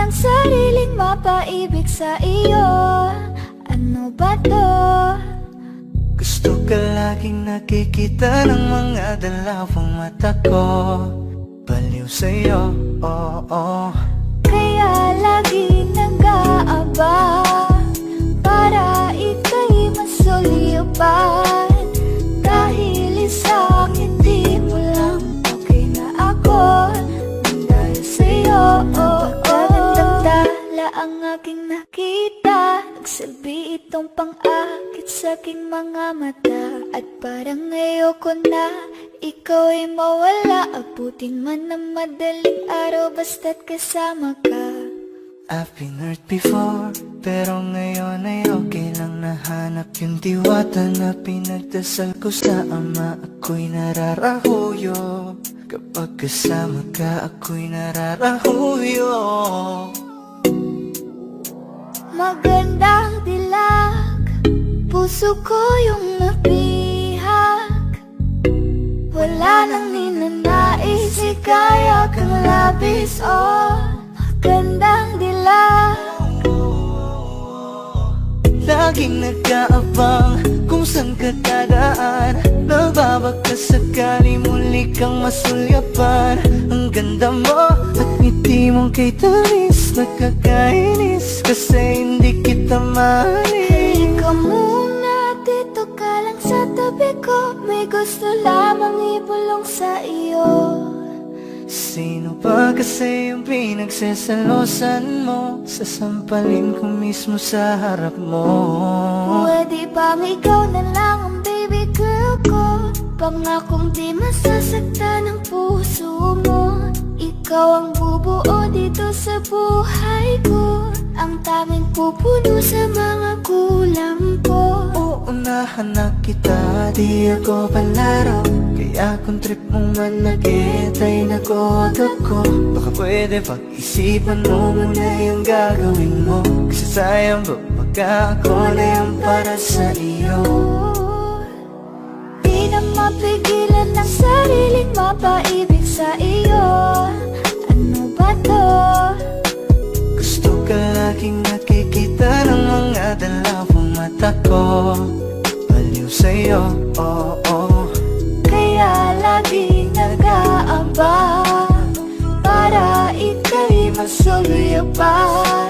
ng sariling mapaibig sa iyo. Ano ba to? Gusto ka laging nakikita ng mga dalawang mata ko. Baliw sa'yo, oo. Kaya lagi nag-aabang para ika'y masulipan. Dahil sa'kin di mo lang okay na ako. Dahil sa'yo, pagkagandang-dala ang aking nakita. Nagsilbi itong pang-akit sa aking mga mata. At parang ayoko na ikaw ay mawala. Abutin man ng madaling araw basta't kasama ka. I've been hurt before, pero ngayon ay okay lang. Nahanap yung diwata na pinagdasal ko sa Ama. Ako'y nararahuyo, kapag kasama ka ako'y nararahuyo. Magandang dilag, puso ko yung napihag. Wala nang ninanais, ikaya kang labis, oh. Magandang dilag. Laging nag-aabang kung saan ka dadaan. Nababaka sakali muli kang masulyapan. Ang ganda mo at ngiti mong kay tamis. Nakakainis kasi hindi kita mahalin. Halika muna, dito ka lang sa tabi ko. May gusto lamang ibulong sa iyo. Sino ba kasi yung pinagsasalosan mo? Sasampalin ko mismo sa harap mo. Pwede bang ikaw na lang ang baby girl ko? Pangakong di masasaktan ang puso mo. Ikaw ang bubuo dito sa buhay ko. Ang tanging pupuno sa mga kulang ko. Uunahan na kita, di ako palaro. Kaya kung trip mong manakit ay nakoto ko. Baka pwede pag-isipan mo muna yung gagawin mo. Kasi sayang ba pagka ako na yung para sa iyo. Di na mapigilan ng sariling mapaibig sa iyo. Ano ba to? Gusto ka laging nakikita ng mga dalawang mata ko. Baliw sa'yo, oo. Kaya lagi nag-aabang para ika'y masulyapan.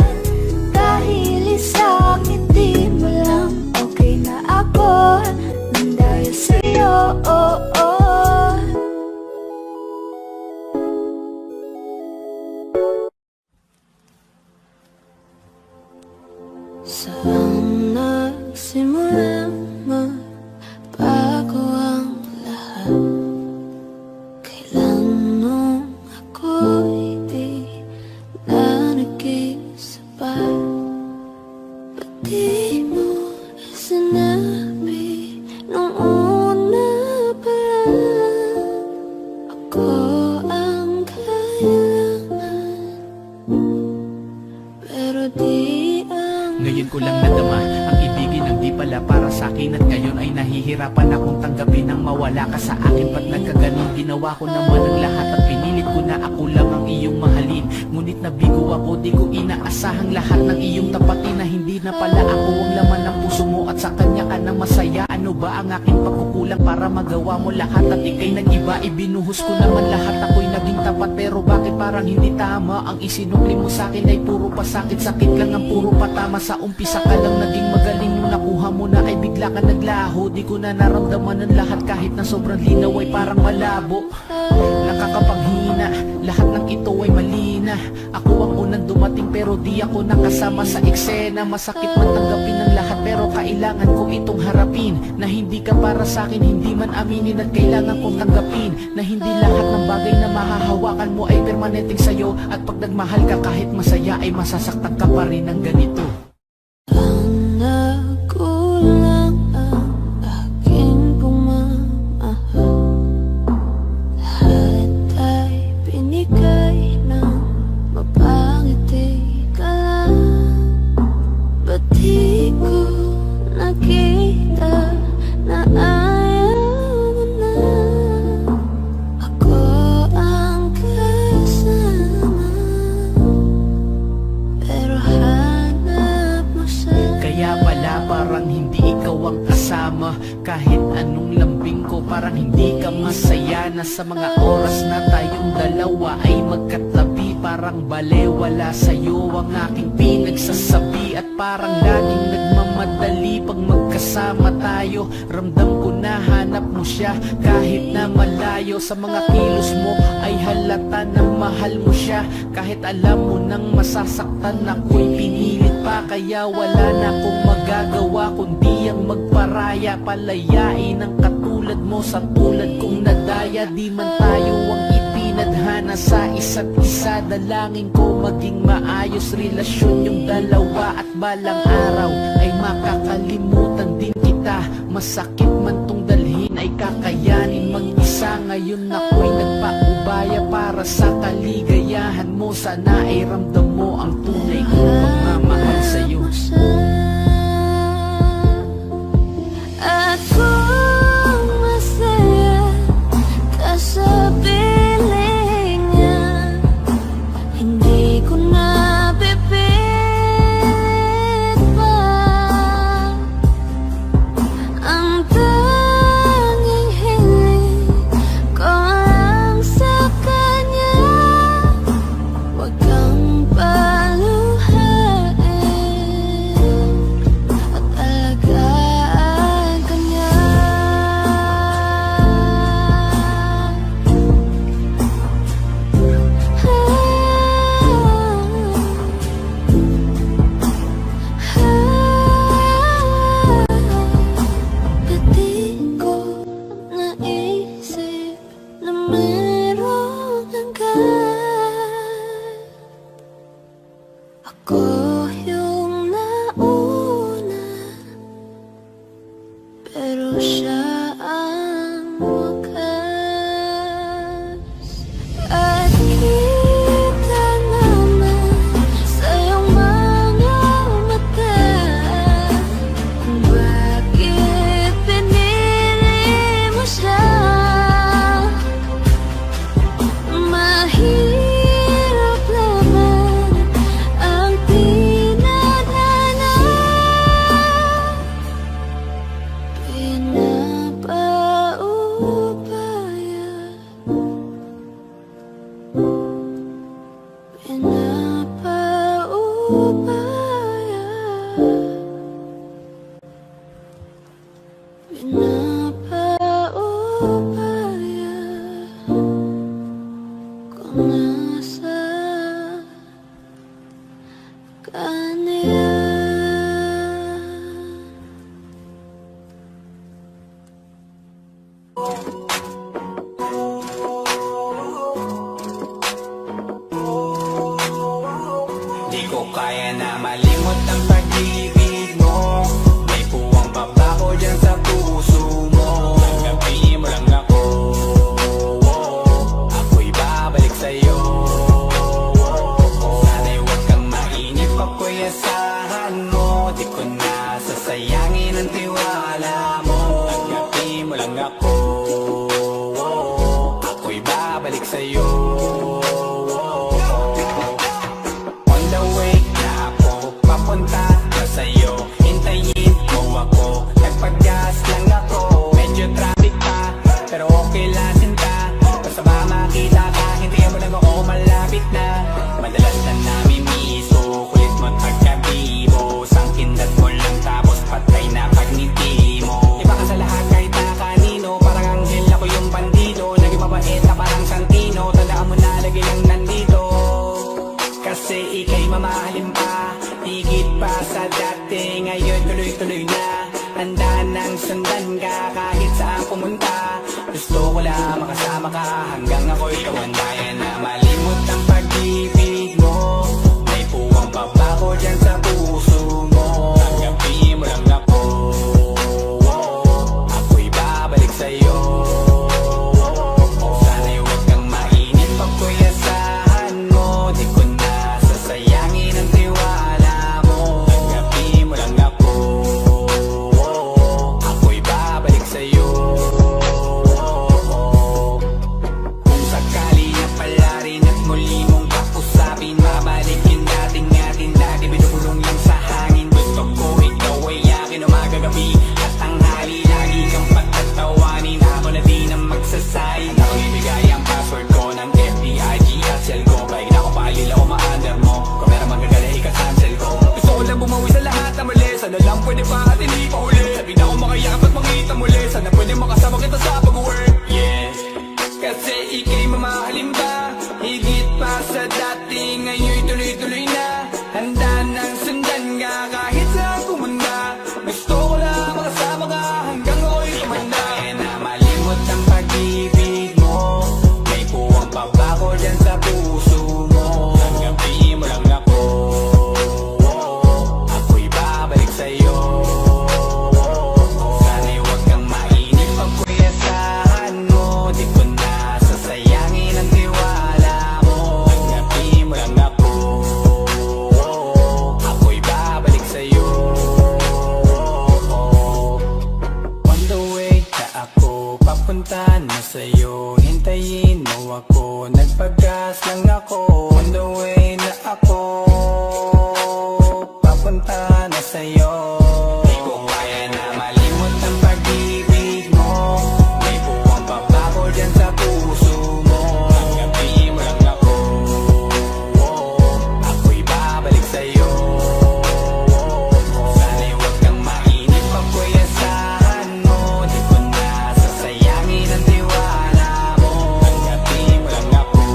Dahil sa'kin di mo lang okay na ako. Nang dahil sa'yo, oo. Saan nagsimula magbago ang lahat? Kailan nung ako'y di na nag-iisabay? Ba't di mo sinabi nung una pa lang? Ako ang kailangan, pero di ngayon ko lang nadama ang ibigin ng di pala para sa'kin. At ngayon ay nahihirapan akong tanggapin ang mawala ka sa akin. Ba't nagkaganon? Ginawa ko naman ang lahat at pinilit ko na ako lang ang iyong mahalin. Ngunit nabigo ako, di ko inaasahang lahat ng iyong tapatin. Na hindi na pala ako ang laman ng puso mo at sa kanya ka na masaya. Ano ba ang aking pagkukulang para magawa mo lahat? At ika'y nag-iba, ibinuhos ko naman lahat. Ako'y naging tapat, pero bakit parang hindi tama? Ang isinukli mo sa'kin ay puro pasakit. Sakit lang ang puro patama. Sa umpisa ka lang naging magaling, yung nakuha mo na ay bigla ka naglaho. Di ko na naramdaman ang lahat kahit na sobrang linaw ay parang malabo. Nakakapanghina, lahat ng ito ay mali na. Ako ang unang dumating pero di ako nakasama sa eksena. Masakit man tanggapin ang lahat pero kailangan ko itong harapin. Na hindi ka para sa'kin, hindi man aminin. At kailangan kong tanggapin na hindi lahat ng bagay na mahahawakan mo ay permanenteng sa'yo. At pag nagmahal ka kahit masaya ay masasaktan ka pa rin ng ganito. ang nagkulang ang aking pumamahal. Lahat ay binigay ng mapangiti ka lang. Ba't di ko nakita na ayaw mo na? Ako ang kasama, Anong lambing ko, parang hindi ka masaya na sa mga oras na tayong dalawa ay magkatabi. Parang balewala sa'yo ang aking pinagsasabi, at parang laging nagmamadali pag magkasama tayo. Ramdam ko na hanap mo siya kahit na malayo. Sa mga kilos mo ay halata na mahal mo siya, kahit alam mo nang masasaktan ako'y pinilit pa. Kaya wala na akong magagawa kundi ang magparaya, palayain ang katulad mo sa tulad kong nadaya. Di man tayo ang itinadhana sa isa't isa, dalangin ko maging maayos relasyon yung dalawa, at balang araw ay makakalimutan din kita. Masakit man tong dalhin ay kakayanin mag-isa. Ngayon ako'y nagpaubaya para sa kaligayahan mo. Sana ay ramdam mo ang tunay kong pagmamahal sa'yo. Ako masaya ka sa piling niya, hindi ko na pipilit pa. Ang tanging hiling ko lang sa kanya, wag kang paluhain at alagaan ka niya. Pati ko naisip na meron hanggan. Ako yung nauna, pero siya ang wakas. At kita naman sa iyong mga mata kung bakit pinili mo siya. Mahirap naman ang tinadhana, pinapaubaya, pinapaubaya, pinapaubaya kung nasa kanya. Di ko kaya na malimot ang pag-ibig mo. May puwang babaho dyan sa puso mo. Tanggapin mo lang ako, ako'y babalik sa'yo. Sana'y huwag kang mainip, ako'y asahan mo. Di ko na sasayangin ang tiwala mo. Tanggapin mo lang ako, ako'y babalik sa'yo. On the way na ako, papunta na sa'yo. Hintayin mo ako, nagpag-gas lang ako. Medyo traffic pa, pero okay lang sinta. Basta ba makita ka, hintayin mo lang ako, malapit na. Madalas na namimiso, kulit mo't pagkabibo. Sangkindat mo lang tapos patay na pagngiti mo. Iba ka sa lahat kahit na kanino, parang anghel ako yung bandido. Naging mabait na parang Santino, tandaan mo na lagi lang nandito. Kasi ika'y mamahalin pa, higit pa sa dati. Ngayon tuloy-tuloy na, handa nang sundan ka kahit saan pumunta. Gusto ko lang makasama ka hanggang ako'y kawandayan na malimot ang pag-ibig mo. May puwang babaho dyan sa puso mo. Tanggapin mo lang ako, ako'y babalik sa'yo. Sana'y huwag kang mainip, ako'y asahan mo. Di ko na sasayangin ang tiwala mo. Tanggapin mo lang ako, ako'y babalik sa'yo. Kung sakali na papunta na sa'yo. Hintayin mo ako, nagpagas lang ako. On the way na ako, papunta na sa'yo. Di ko kaya na malimot ang pag-ibig mo. May buwang pabago dyan sa puso mo. Tanggapin mo lang ako, ako'y babalik sa'yo. Sana'y huwag kang mainip, ako'y asahan mo. Di ko na sasayangin ang tiwala mo. Tanggapin mo lang ako,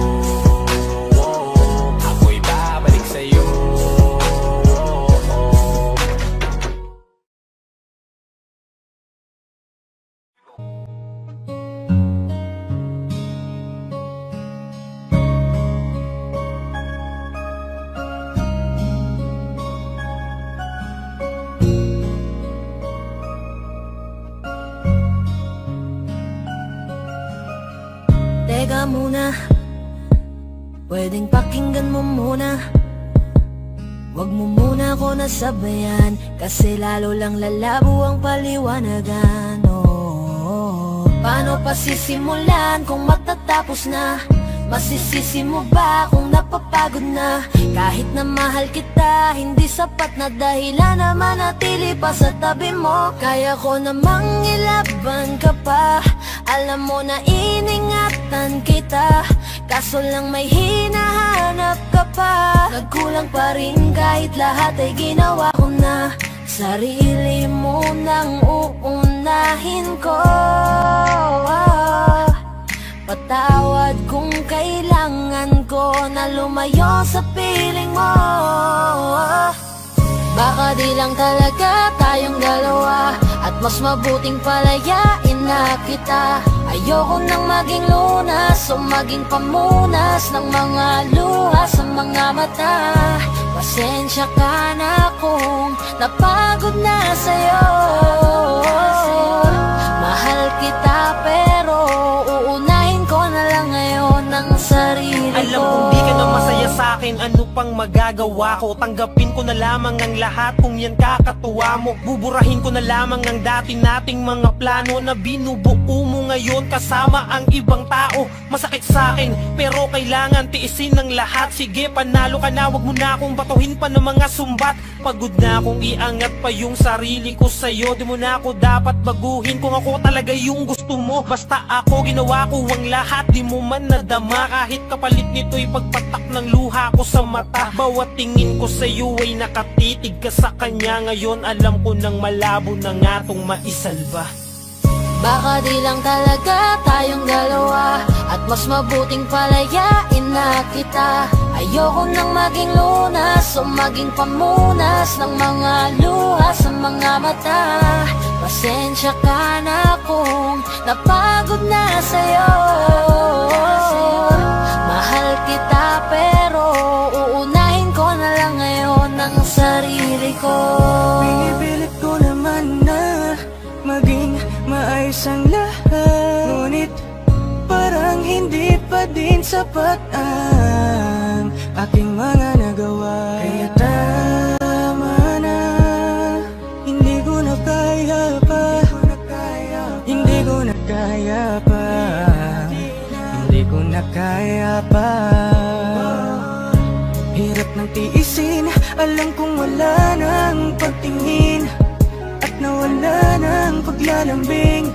ako'y babalik sa'yo. Teka muna, pwedeng pakinggan mo muna. Wag mo muna ako nasabayan, kasi lalo lang lalabo ang paliwanagan. Paano pa sisimulan kung matatapos na? Masisisi mo ba kung napapagod na? Kahit na mahal kita, hindi sapat na dahilan na manatili pa sa tabi mo. Kaya ko namang ilaban ka pa, alam mo na iningatan kita. Kaso lang may hinahanap ka pa. Nagkulang pa rin kahit lahat ay ginawa ko na. Sarili mo nang uunahin ko. Patawad kung kailangan ko na lumayo sa piling mo. Baka di lang talaga tayong dalawa, at mas mabuting palayain na kita. Ayoko nang maging lunas o maging pamunas ng mga luha sa mga mata. Pasensya ka na kung napagod na sa'yo. Mahal kita pero uunahin ko na lang ngayon ang sarili ko. Alam kong di ka na masaya sa'kin, ano pang magagawa ko? Tanggapin ko na lamang ang lahat kung yan kakatuwa mo. Buburahin ko na lamang ang dati nating mga plano na binubuo mo ngayon kasama ang ibang tao. Masakit sa'kin pero kailangan tiisin ng lahat. Sige, panalo ka na, wag mo na akong batuhin pa ng mga sumbat. Pagod na akong iangat pa yung sarili ko sa'yo. Di mo na ako dapat baguhin kung ako talaga yung gusto mo. Basta ako ginawa ko ang lahat, di mo man nadama. Kahit kapalit nito'y pagpatak ng luha ko sa mata. Bawat tingin ko sa'yo ay nakatitig ka sa kanya. Ngayon alam ko nang malabo na nga tong maisalba. Baka di lang talaga tayong dalawa, at mas mabuting palayain na kita. Ayoko nang maging lunas o maging pamunas ng mga luha sa mga mata. Pasensya ka na kung napagod na sa'yo. Mahal kita pero uunahin ko na lang ngayon ang sarili ko. Pinipilit ko naman na maging maayos ang lahat, ngunit parang hindi pa din sapat ang aking mga nagawa. Kaya tama na, hindi ko na kaya pa, hindi ko na kaya pa, hindi ko na kaya pa. Hirap ng tiisin, alam kong wala nang pagtingin at nawala ng paglalambing.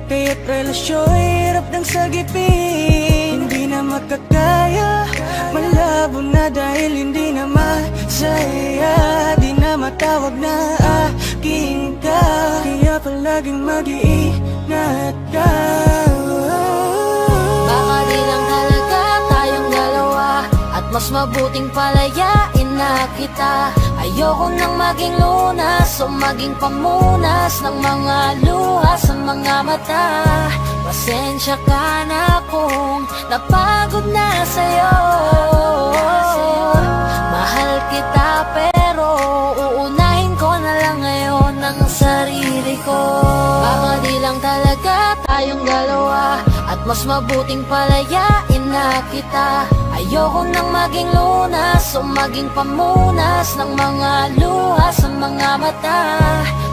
Kaya't relasyo'y hirap ng sagipin. Hindi na makakaya, malabo na dahil hindi na masaya. Di na matawag na aking ka, kaya palaging mag-iingat ka. Baka di lang talaga tayong dalawa, at mas mabuting palayain na kita. Ayoko nang maging lunas o maging pamunas ng mga luha sa mga mata. Pasensya ka na kung napagod na sa'yo. Mahal kita pero uunahin ko na lang ngayon ang sarili ko. Baka di lang talaga tayong dalawa, at mas mabuting palayain na kita. Ayoko nang maging lunas o maging pamunas ng mga luha sa mga mata.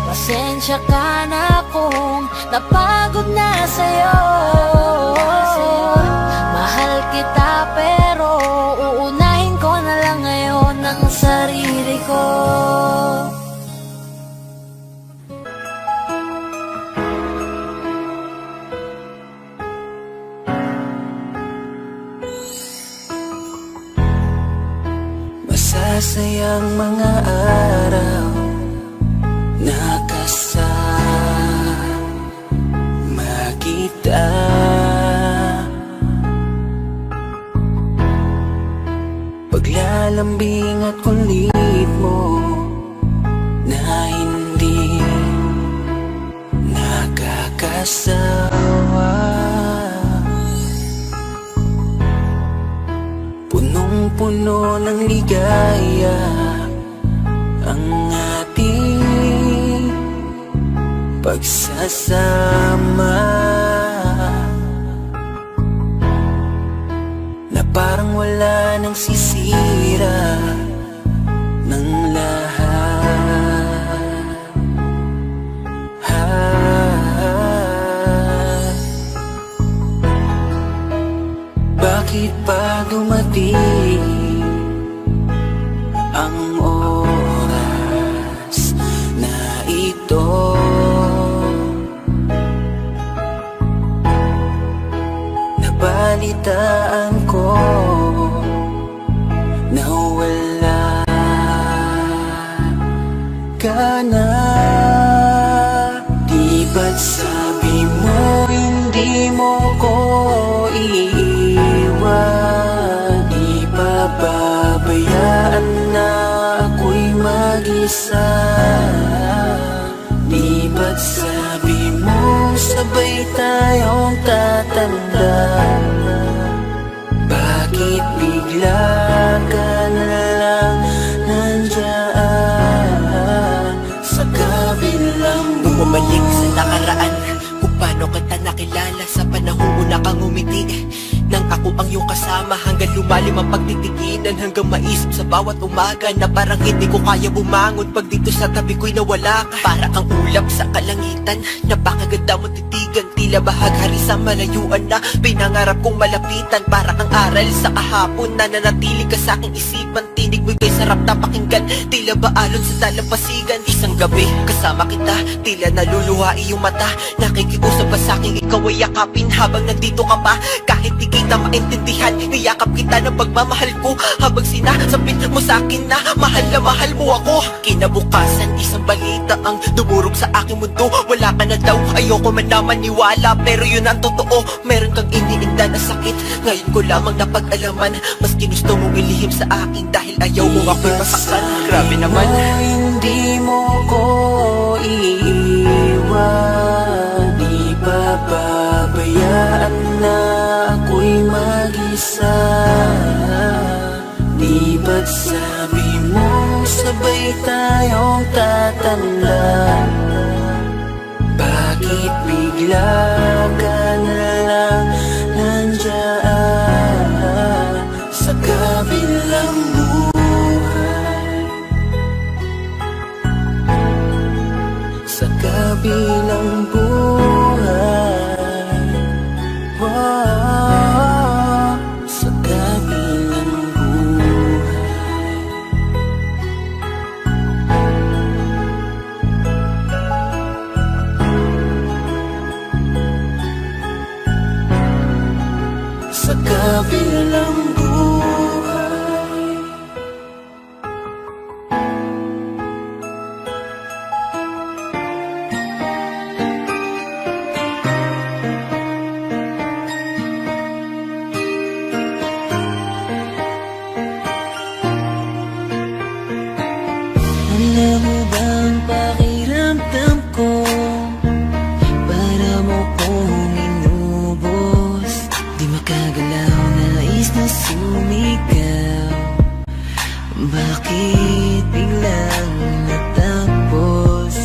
Pasensya ka na kung napagod na sa'yo. masayang mga araw nakasama kita. Paglalambing at kulit mo na hindi nakakasawa, punong-puno ng ligaya ang ating pagsasama, na parang wala nang sisira ng lahat. Bakit pa dumating ang oras na ito? Nabalitaan ko na wala ka na. Di ba't sabi mo hindi mo ko iiwan? Di ba babayaan na ako'y mag-isa? Di ba't sabi mo sabay tayong tatanda? Bakit bigla ka na lang nandiyan sa kabilang buhay? Bumalik sa nakaraan, kung paano kita nakilala sa panahong una kang umiti. Nang ako ang iyong kasama, hanggang lumalim ang pagtitiginan, hanggang maisip sa bawat umaga na parang hindi ko kaya bumangon pag dito sa tabi ko'y nawala ka. Para kang ulap sa kalangitan, napakaganda mo titigan, tila bahaghari sa malayuan na pinangarap kong malapitan. Para kang aral sa kahapon na nanatili ka sa aking isipan, tinig mo'y kay sarap na pakinggan, tila ba alon sa dalampasigan. Isang gabi kasama kita, tila naluluha iyong mata, nakikiusap pa sa aking ikaw ay yakapin habang nandito ka pa. Kahit di kita maintindihan, niyakap kita ng pagmamahal ko, habang sinasabit mo sa akin na mahal mo ako. Kinabukasan isang balita ang dumurog sa aking mundo, wala ka na daw, ayoko man na maniwala, pero yun ang totoo. Meron kang iniinda na sakit, ngayon ko lamang napag-alaman, mas ginusto mong ilihim sa akin dahil ayaw mo ako'y masaktan. Grabe naman. Hindi mo ko iiwan, di ba babayaan na ako'y mag-isa? Di ba't sabi mo sabay tayong tatanda? Bakit bigla ka na lang nandiyan sa kabilang buhay? Sa kabilang buhay, wow, sa kabilang buhay. Sa kabilang buhay. Alam mo ba ang pakiramdam ko? Para mo kong inubos, di makagalaw, nais na sumigaw. Bakit biglang natapos?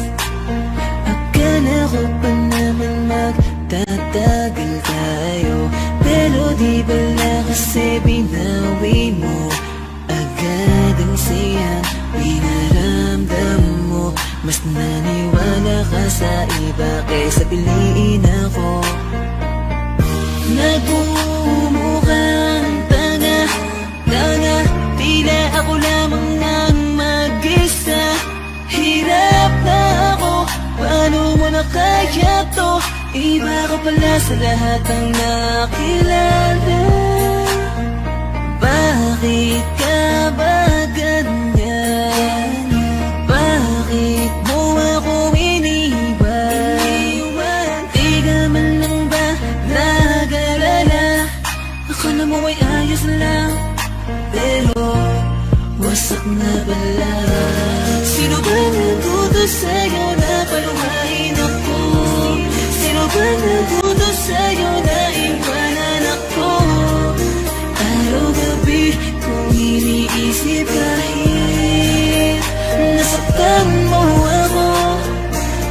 Akala ko pa naman magtatagal tayo, pero di bala kasi binawi mo agad ang sayang pinaramdam mo. Mas naniwala ka sa iba kaysa piliin ako. Nagmumukhang tanga, tila ako lamang ang mag-isa. Hirap na ako, paano mo na kaya to? Iba ka pala sa lahat ng nakilala. Bakit ka ba ganda? mo ay ayos lang, pero wasak na pala. Sino ba nagutos sa'yo na paluhain ako? Sino ba nagutos sa'yo na iwanan ako? Araw-gabi kung iniisip kahit nasaktan mo ako,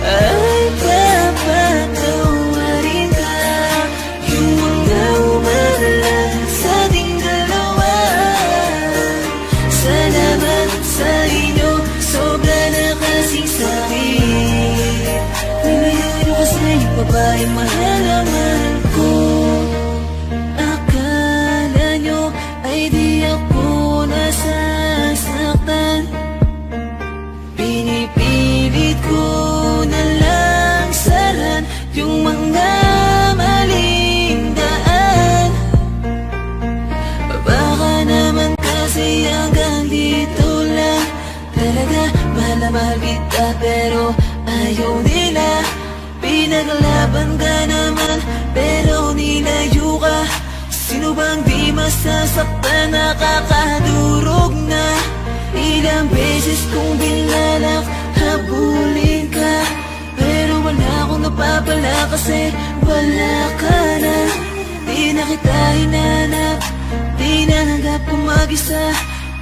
ay papatawarin ka. Yung mga umaral sa ating dalawa, salamat sa inyo, sobra na kasing sakit. Nilayo kasi yung babaeng mahal ang mahal ko. Akala nyo ay di ako nasasaktan, pinipilit ko na lang saran yung mga maling daan. Baka naman kasi hanggang dito lang. Talaga mahal na mahal kita pero ayaw nila. Pinaglaban ka naman pero nilayo ka. Sino bang di masasaktan, nakakadurog na? Ilang beses kong binalak habulin ka, pero wala akong napapala kasi wala ka na. Di na kita hinanap, di na hanggap kung mag-isa.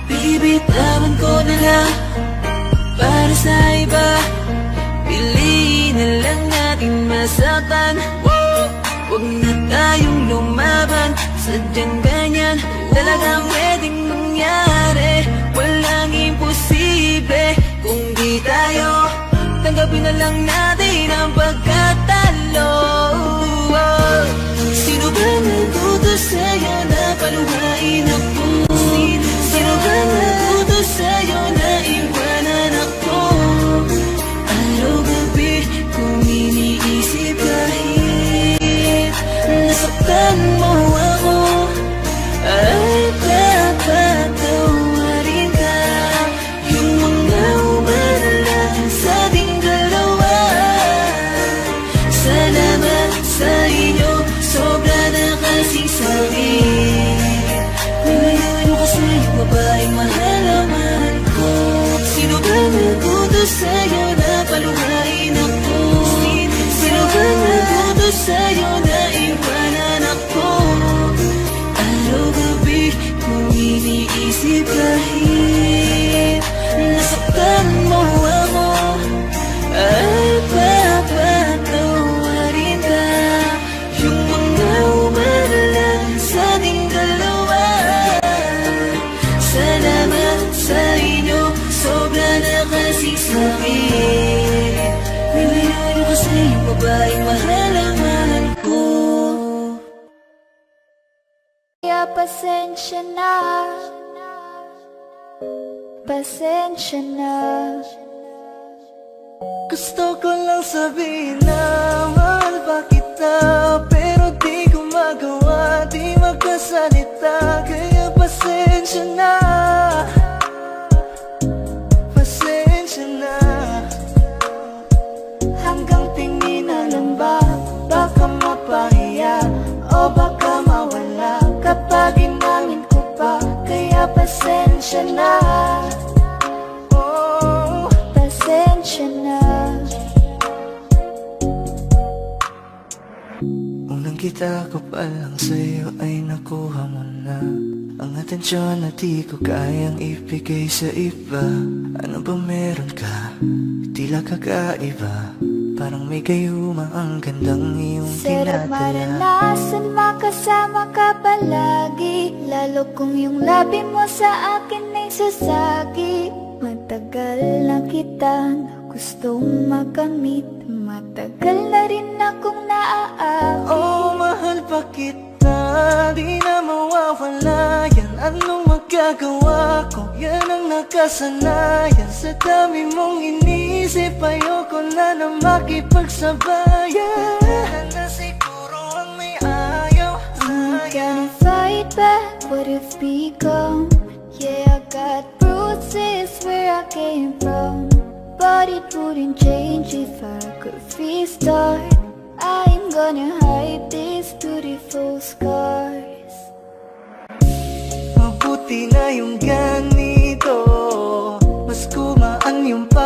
Bibitawan ko na lang para sa iba. Piliin na lang natin masaktan. Huwag na tayong lumaban, sadyang ganyan talagang pwedeng mangyari. Walang imposible kung di tayo. Tanggapin na lang natin ang pagkatalo. Sino ba nagutos sa'yo na paluhain ako? Sino ba nagutos sa'yo na iwanan ako? Araw-gabi kung iniisip kahit nasaktan mo ako, ay papatawarin ka. Yung mga umaral sa ating dalawa, salamat sa inyo, sobra na kasing sakit. Nilayo kasi yung babaeng mahal ang mahal ko. Sino ba nagutos sa'yo na paluhain ako? Sino ba nagutos sa'yo na iwanan ako? Araw-gabi kung iniisip kahit nasaktan mo ako, ay papatawarin ka. Yung mga umaral sa ating dalawa, salamat sa inyo, sobra na kasing sakit. Nilayo kasi yung babaeng mahal ang mahal ko. Kaya pasensya na, pasensya na. Gusto ko lang sabihin na mahal pa kita, pero di ko magawa, di magkasalita. Kaya pasensya na, pasensya na. Hanggang tingin na lang ba, baka mapahiya o baka mawala kapag inamin ko pa. Kaya pasensya na, oh, pasensya na. Unang kita ko pa lang sa'yo ay nakuha mo na ang atensyon na di ko kayang ibigay sa iba. Ano ba meron ka? Tila kakaiba, parang may gayuma ang gandang iyong Sarap tinatala. maranasan, makasama ka palagi, lalo kung yung labi mo sa akin ay sasagi. Matagal na kitang gustong makamit, matagal na rin akong naaakit. Oh, mahal pa kita, di na mawawala yan. Anong magagawa ko? Yan ang nakasanayan. Sa dami mong inisip, ayoko na makipagsabayan. Na siguro ang may ayaw I'm sa'yo. gonna fight back what it's become. Yeah, I got bruises where I came from, but it wouldn't change if I could restart. I'm gonna hide these beautiful scars.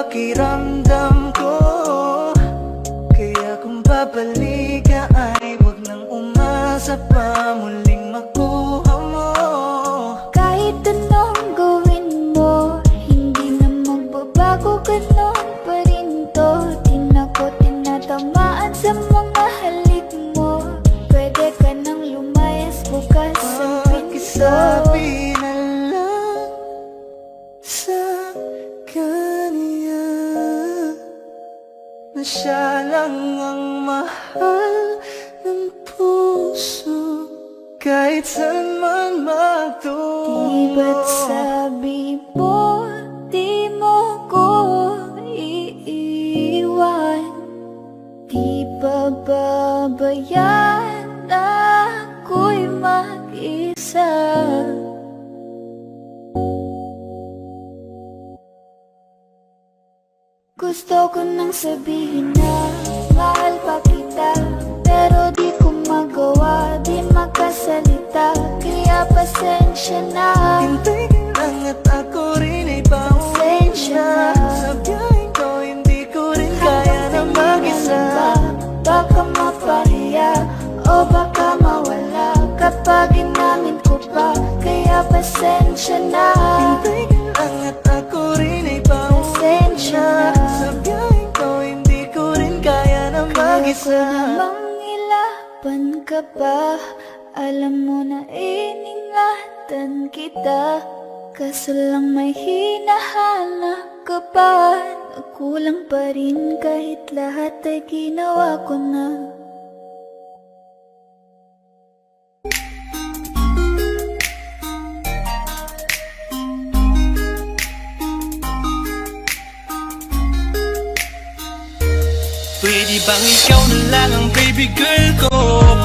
pakiramdam ko. Kaya kung babalik ka ay wag nang umasa pa muling makuha mo. Kahit anong gawin mo, hindi na magbabago, ganon pa rin to. Di na ko tinatamaan sa mga halik mo. Pwede ka nang lumayas, bukas ang pinto. Pakisabi na lang sa kanya na siya lang ang mahal ng puso, kahit saan man magtungo. Di ba't sabi mo, di mo ko iiwan? Di ba babayaan ako'y mag-isa? Gusto ko nang sabihin na mahal pa kita, pero di ko magawa, di makasalita. Kaya pasensya na. Hintay ka lang at ako rin ay pauwi na. Sa biyaheng ko hindi ko rin kaya na mag-isa. Baka mapahiya o baka mawala kapag inamin ko pa. Kaya pasensya na. Hintay ka lang at ako rin ay pauwi na. Sa biyaheng ko hindi ko rin kaya na mag-isa. Kaya ko namang ilaban ka pa. Alam mo na iningatan kita, kaso lang may hinahanap ka pa. Nagkulang pa rin kahit lahat ay ginawa ko na. Pwede bang ikaw na lang ang baby girl ko?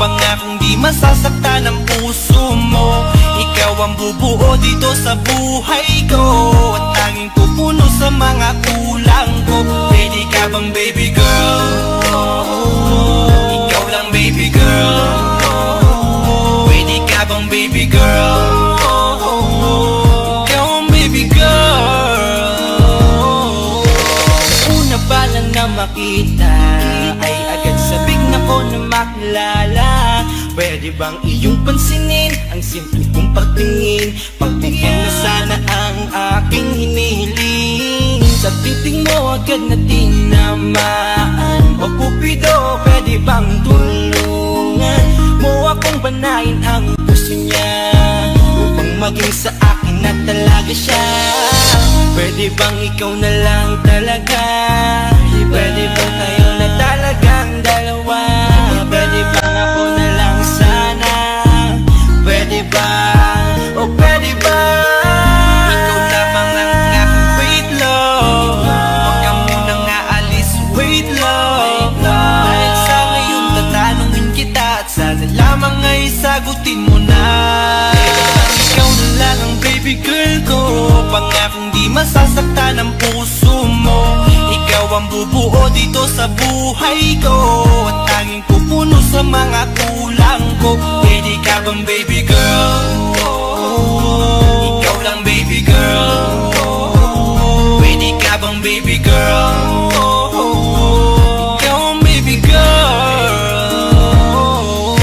Pangakong di masasaktan ang puso mo. Ikaw ang bubuo dito sa buhay ko, at tanging pupuno sa mga kulang ko. Pwede ka bang baby girl? Ikaw lang baby girl. Pwede ka bang baby girl? Ikaw ang baby girl. Una pa lang na makita ay agad sabik na ko na makilala. Pwede bang iyong pansinin ang simple kong pagtingin? Pagbigyan na sana ang aking hinihiling. Sa titing mo agad na tinamaan. O Cupido, pwede bang tulungan mo akong banayin ang puso niya, upang maging sa akin na talaga siya? Pwede bang ikaw na lang talaga? Pwede bang tayo na talagang dalawa? Pwede bang ako na lang sana? Pwede ba? O pwede ba? Ikaw lamang ang aking wait love. Huwag ka munang aalis, wait love. Dahil sa ngayon tatanungin kita, at sana lamang ay sagutin mo na. Ikaw na lang ang baby girl ko, pangakong di masasaktan ang puso mo. Ikaw ang bubuo dito sa buhay ko, at tanging pupuno sa mga kulang ko. Pwede ka bang baby girl? Ikaw lang baby girl. Pwede ka bang baby girl? Ikaw ang baby girl.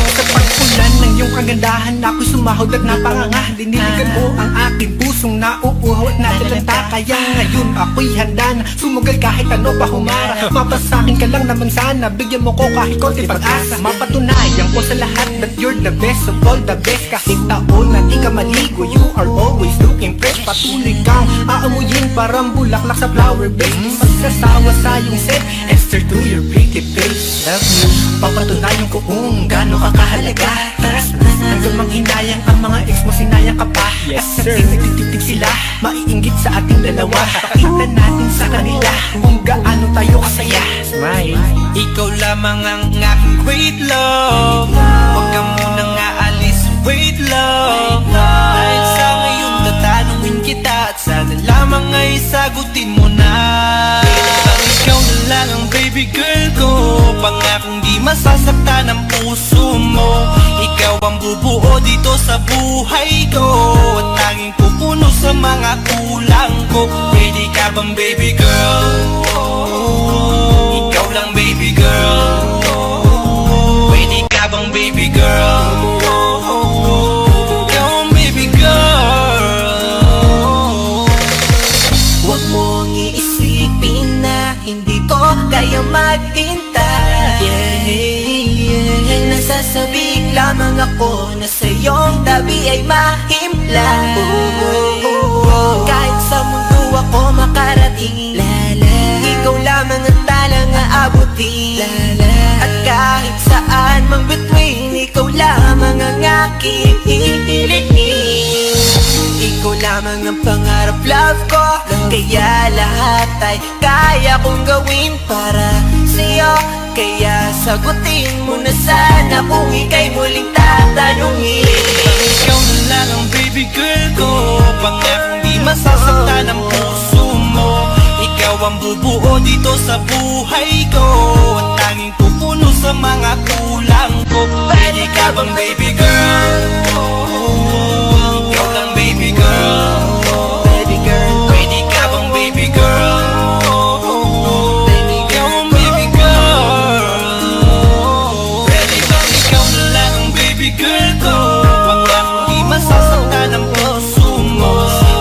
Sa pagpulan ng iyong kagandahan, ako'y sumahod at napanganga. Diniligan mo ang aking pusong nauuhaw at natalanta. Kaya ngayon ako'y handa na sumugal kahit ano pa humara. Mapasakin ka lang naman sana, bigyan mo ko kahit konti pag-asa. Mapatunayan ko sa lahat that you're the best of all the best. Kahit taon na di ka maligo, you are always looking fresh. Patuloy kang aamuyin parang bulaklak sa flower bed. Di magsasawa sa iyong set, Esther to your pretty face. Love you, papatunayan ko kung gaano ka kahalaga. Taras na hanggang manghinayang ang mga ex mo, sinayang ka pa. Yes sir, nagtitig sila, maiinggit sa ating dalawa. Pakita natin sa kanila kung gaano tayo kasaya. Smile. Ikaw lamang ang aking great love. Huwag ka munang aalis, wait love. Dahil sa ngayon tatanungin kita, at sana lamang ay sagutin mo na. Ikaw na lang ang baby girl ko, pangakong di masasaktan ang puso mo. Ikaw ang bubuo dito sa buhay ko, at tanging pupuno sa mga kulang ko. Pwede ka bang baby girl? lamang ako na sa iyong tabi ay mahimlay. Kahit sa mundo ako makarating, ikaw lamang ang talang aabutin. At kahit saan mang between, ikaw lamang ang aking hihilihin. Ikaw lamang ang pangarap, love ko, kaya lahat ay kaya kong gawin para sa'yo. Kaya sagutin mo na sana kung ika'y muling tatanungin. Ikaw na lang ang baby girl ko, pangakong di masasaktan ang puso mo. Ikaw ang bubuo dito sa buhay ko, at tanging pupuno sa mga kulang ko. Pwede ka bang baby girl? Ikaw lang baby girl. Baby girl, Pwede ka bang baby girl? Ikaw ang baby girl. Pwede bang ikaw na lang ang baby girl ko, pangakong di masasaktan ang puso mo.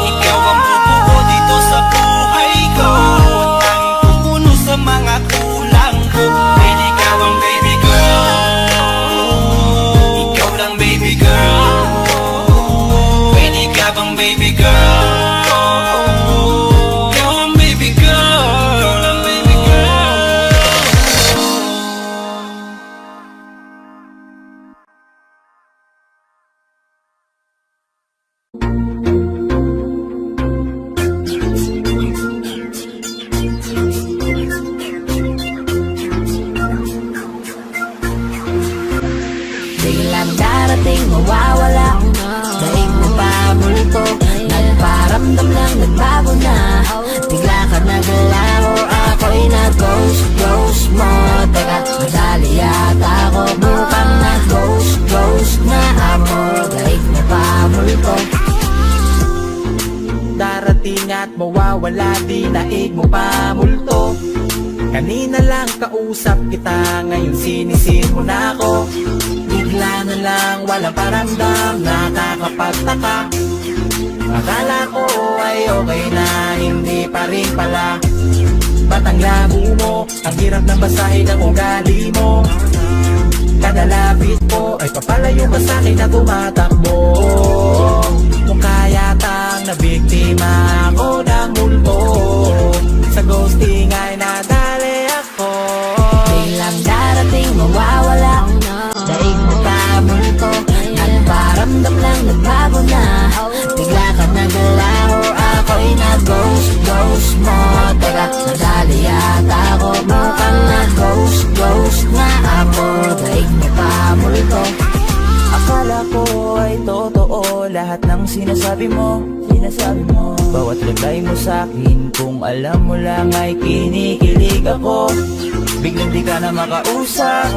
Ikaw ang bubuo dito sa buhay ko, at tanging pupuno sa mga kulang ko. Pwede ka bang baby girl? Ikaw lang baby girl. Pwede ka bang baby girl? Ikaw ang baby girl. Ang baby girl. Biglang darating, mawawala. Daig mo pa multo, nagparamdam lang, nagbago na. Bigla ka naglaro, ako'y nag-ghost mo. Teka, madali yata ako, mukhang nag-ghost na ako. Daig mo pa multo. Darating at mawawala, di naig mo pa multo. Kanina lang kausap kita, ngayon sinisin mo na ako. Bigla na lang, walang paramdam, nakakapagtaka. Akala ko ay okay na, hindi pa rin pala. Ba't ang labo mo, ang hirap ng basahin ng ugali mo. Kada lapit ko ay papalayo ka sa'kin na tumatakbo. Mukha yatang nabiktima ako ng multo. Sa ghosting ay nadali ako. Biglang darating, mawawala. Daig mo pa multo, nagparamdam lang, nagbago na. Bigla ka naglaro, ako'y nag-ghost mo. Teka, nadali yata ako, mukhang nag-ghost na ako. Daig mo pa multo. Akala ko ay totoo lahat ng sinasabi mo. Bawat reply mo sa'kin, kung alam mo lang ay kinikilig ako. Biglang di ka na makausap,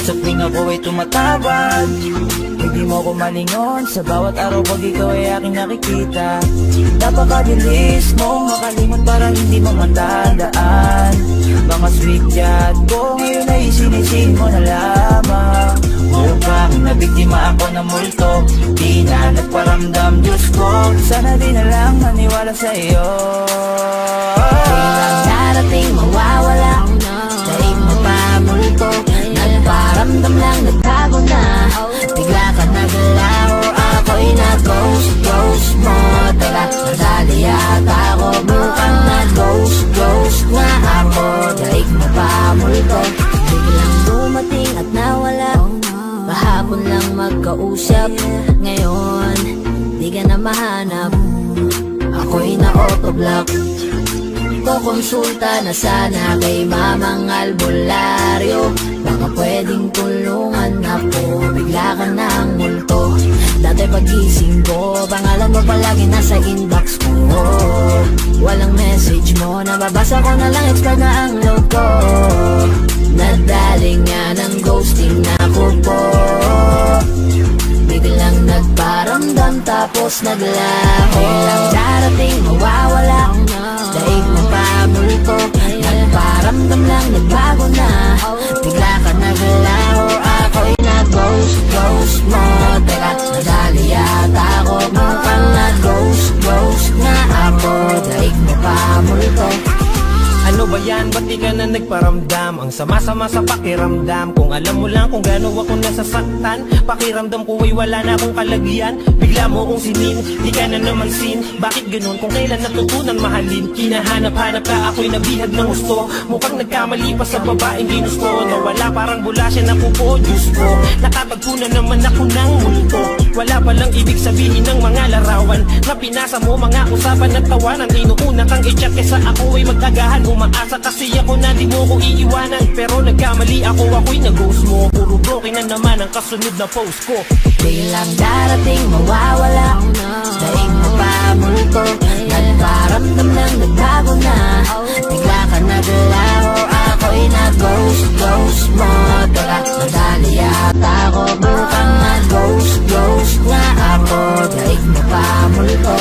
sa tuwing ako ay tumatawag. Hindi mo ko malingon, sa bawat araw pag ikaw ay aking nakikita. Napakabilis mong makalimot para hindi mo matandaan. Mga sweet chat ko ngayon ay sinisin mo na lamang. Mukhang nabiktima ako ng multo, di na nagparamdam, Diyos ko. Sana di na lang maniwala sa iyo. Biglang darating, mawawala. Daig mo pa multo, nagparamdam lang, nagbago na. Bigla ka naglaro, ako'y nag-ghost mo. Teka, nadali yata ako, mukhang nag-ghost na ako. Daig mo pa multo. Biglang dumating at nawala. Kahapon lang magkausap, ngayon di ka na mahanap. Ako'y na-autoblock. Kukonsulta na sana kay Mamang Albularyo. Baka pwedeng tulungan ako, bigla ka ng multo. Dati pagising ko, pangalan mo palagi nasa inbox ko. Walang message mo, nababasa ko na lang, expired na ang load ko. Nadali nga ng ghosting na ako po. Biglang nagparamdam tapos naglaho. Biglang darating, mawawala. Daig mo pa multo, nagparamdam lang, nagbago na. Bigla ka naglaho, ako'y nag-ghost mo. Teka, nadali yata ako, mukhang nag-ghost na ako. Daig mo pa multo. Ano ba yan? dahilan, ba't di ka na nagparamdam? Ang sama-sama sa pakiramdam. Kung alam mo lang kung gaano ako nasasaktan, pakiramdam ko ay wala na akong kalagyan. Bigla mo kong sinin, di ka na naman sin. Bakit ganun kung kailan natutunan mahalin? Kinahanap-hanap ka, ako'y nabihag ng gusto. Mukhang nagkamali pa sa babaeng ginusto. Nawala parang bula siya na pupo, Diyos ko. Nakatagpo na naman ako ng multo. Wala palang ibig sabihin ng mga larawan na pinasa mo, mga usapan at tawanan. Inuuna kang i-chat kesa ako ay magagahan. Umaasa kasi ako na di mo ko iiwanan, pero nagkamali ako, ako'y nag-ghost mo. Puro broken na naman ang kasunod na post ko. Biglang darating mawawala, daig mo pa multo. Nagparamdam ng nagbago na, bigla ka naglaho, ako'y nag-ghost mo. Teka, nadali yata ako, mukhang nag-ghost na ako. Daig mo pa multo.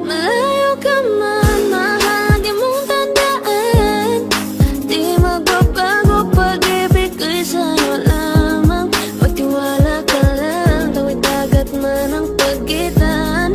Malayo ka man, mahagi mong tandaan. Di magbabago, pag-ibig ko'y sa'yo lamang. Magtiwala ka lang, tawid dagat man ang pagitan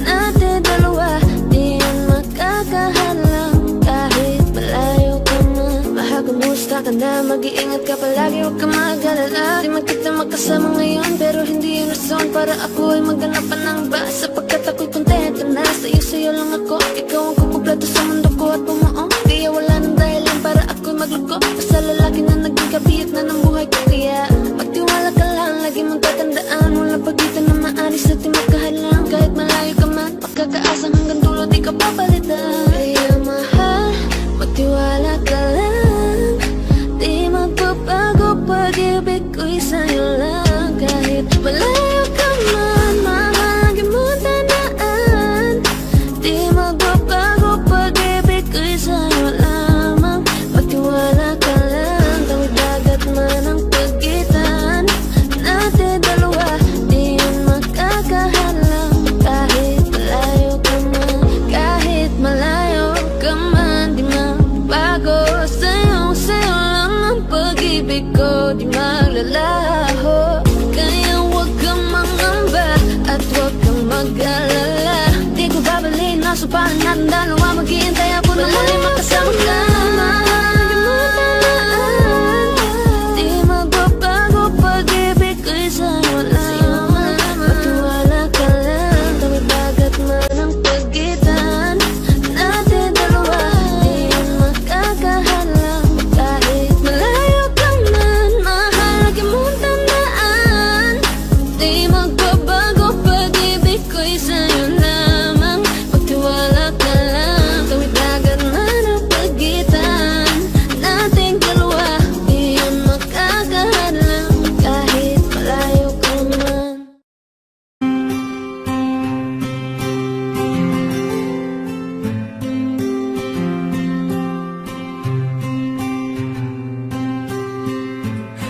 natin dalawa, di yan makakahalang. Kahit malayo ka man, mahal kumusta ka na, mag-iingat ka palagi, huwag ka mag-alala. Di man kita makasama ngayon, pero hindi yun rason para ako ay maganapan ng ba. Sapagkat ako'y kontento na, sa'yo lang ako. Ikaw ang kukumpleto sa mundo ko at bumuo. Kaya wala nang dahilan para ako'y magluko. Basta lalaki na naging kabiyak na ng buhay ko. Kaya magtiwala ka lang, lagi mong tatandaan. Walang pagitan na maalis at di magkahalang. Kahit malayo ka man, pagkakaasang hanggang dulo di ka papalitan. Kaya mahal, magtiwala ka lang. Di magbabago, pag-ibig ko'y sa'yo lang. Kahit malayo ka man, mahagi mo tandaan. Di magbabago, pag-ibig ko'y sa'yo lamang. Magtiwala ka lang, tawid dagat man ang pagitan natin dalawa, di yun makakahalang. Kahit malayo ka man, kahit malayo ka man, di magbago. Sa'yo lang ang pag-ibig ko, di maglalaho. Kaya huwag kang mangamba at huwag kang mag-alala. Di ko babalik na supahan natin dalawa, maghihintay ako na muli makasama ka. Mahagi mo tandaan, di magbabago, pag-ibig ko'y sa'yo lang. Magtiwala ka lang, tawid dagat man ang pagitan natin dalawa, di yan makakahalang. Kahit malayo ka man, mahagi mong tandaan. Di magbabago, pag-ibig ko'y sa'yo lamang. Magtiwala ka lang, tawid dagat man ang pagitan nating dalawa, di yan makakahalang. Kahit malayo ka man.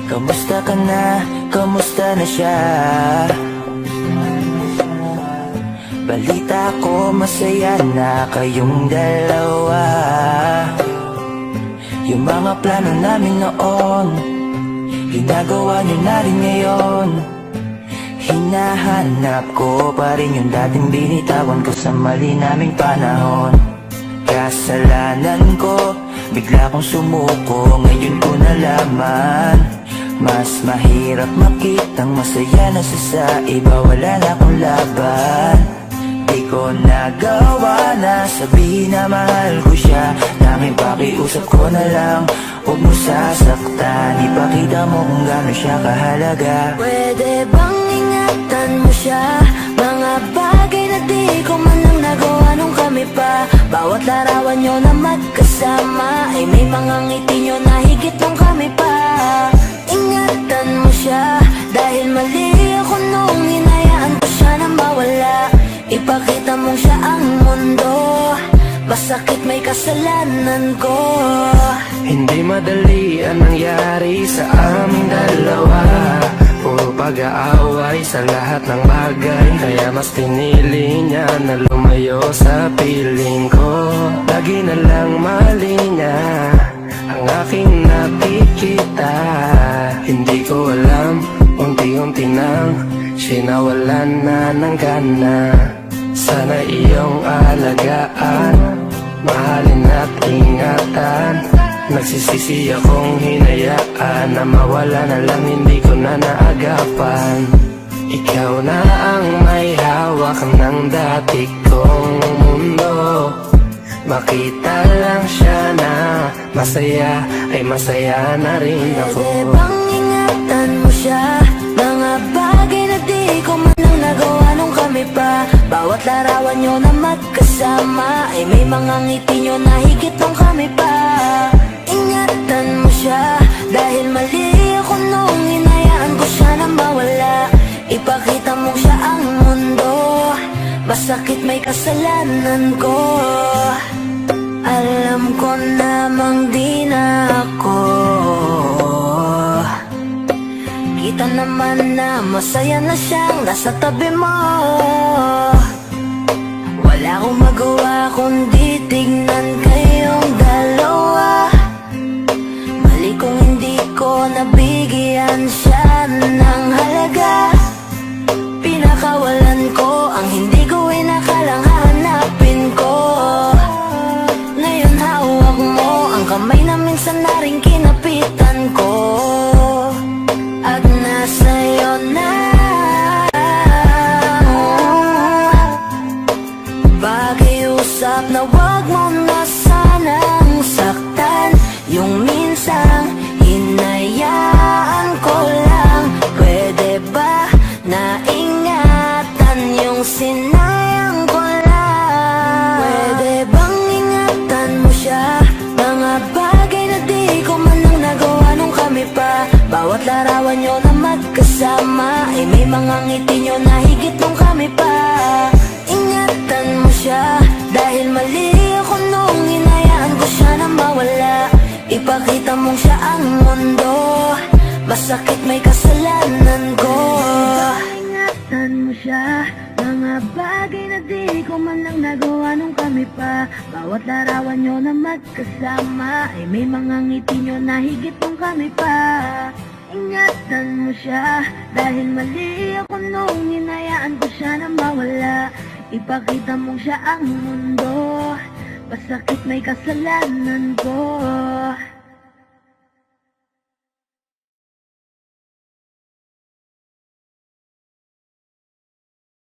Kamusta ka na? Kamusta na siya? Balita ko masaya na kayong dalawa. Yung mga plano namin noon, ginagawa niyo na rin ngayon. Hinahanap ko pa rin yung dating binitawan ko sa mali naming panahon. Kasalanan ko, bigla kong sumuko, ngayon ko nalaman. Mas mahirap makitang masaya na siya sa iba, wala na akong laban. Di ko nagawa na sabihin na mahal ko siya. Tanging pakiusap ko na lang, huwag mo sasaktan. Ipakita mo kung gaano siya kahalaga. Pwede bang ingatan mo siya? Mga bagay na di ko man lang nagawa nung kami pa. Bawat larawan nyo na magkasama ay may mga ngiti nyo na higit nung kami pa. Ingatan mo siya, dahil mali ako nung hinayaan ko siya na mawala. Ipakita mong siya ang mundo, masakit may kasalanan ko. Hindi madali ang nangyari sa aming dalawa. Puro pag-aaway sa lahat ng bagay, kaya mas pinili niya na lumayo sa piling ko. Lagi na lang mali niya ang aking nakikita. Hindi ko alam kung di unti-unti nang sinawalan na ng gana. Sana iyong alagaan, mahalin at ingatan. Nagsisisi akong hinayaan na mawala na lang, hindi ko na naagapan. Ikaw na ang may hawak ng dati kong mundo. Makita lang siya na masaya, ay masaya na rin ako. Pwede bang ingatan mo siya? Mga bagay na di ko man lang nagawa nung kami pa. Bawat larawan nyo na magkasama ay may mga ngiti nyo na higit nung kami pa. Ingatan mo siya dahil mali ako nung hinayaan ko siya na mawala. Ipakita mo siya ang mundo, masakit may kasalanan ko. Alam ko namang di na ako. Kita naman na masaya na siyang nasa tabi mo. Wala akong magawa kundi tignan kayong dalawa. Mali kung hindi ko nabigyan siya ng halaga. Pinakawalan ko ang hindi ko inakalang hahanapin ko. Ngayon hawak mo ang kamay na minsan na rin kinapitan ko. At nasa'yo na. Pakiusap na wag mo na sanang saktan. Yung minsang hinayaan ko lang. Pwede ba na ingatan yung sinayang ko lang? Pwede bang ingatan mo siya? Mga bagay na di ko man lang nagawa nung kami pa. Bawat larawan nyo na magkasama ay may mga ngiti nyo na higit nung kami pa. Ingatan mo siya dahil mali ako nung hinayaan ko siya na mawala. Ipakita mong siya ang mundo, masakit may kasalanan ko. Ingatan mo siya, mga bagay na di ko man lang nagawa nung kami pa. Bawat larawan nyo na magkasama ay may mga ngiti nyo na higit nung kami pa. Ingatan mo siya dahil mali ako nung hinayaan ko siya na mawala. Ipakita mong siya ang mundo, masakit may kasalanan ko.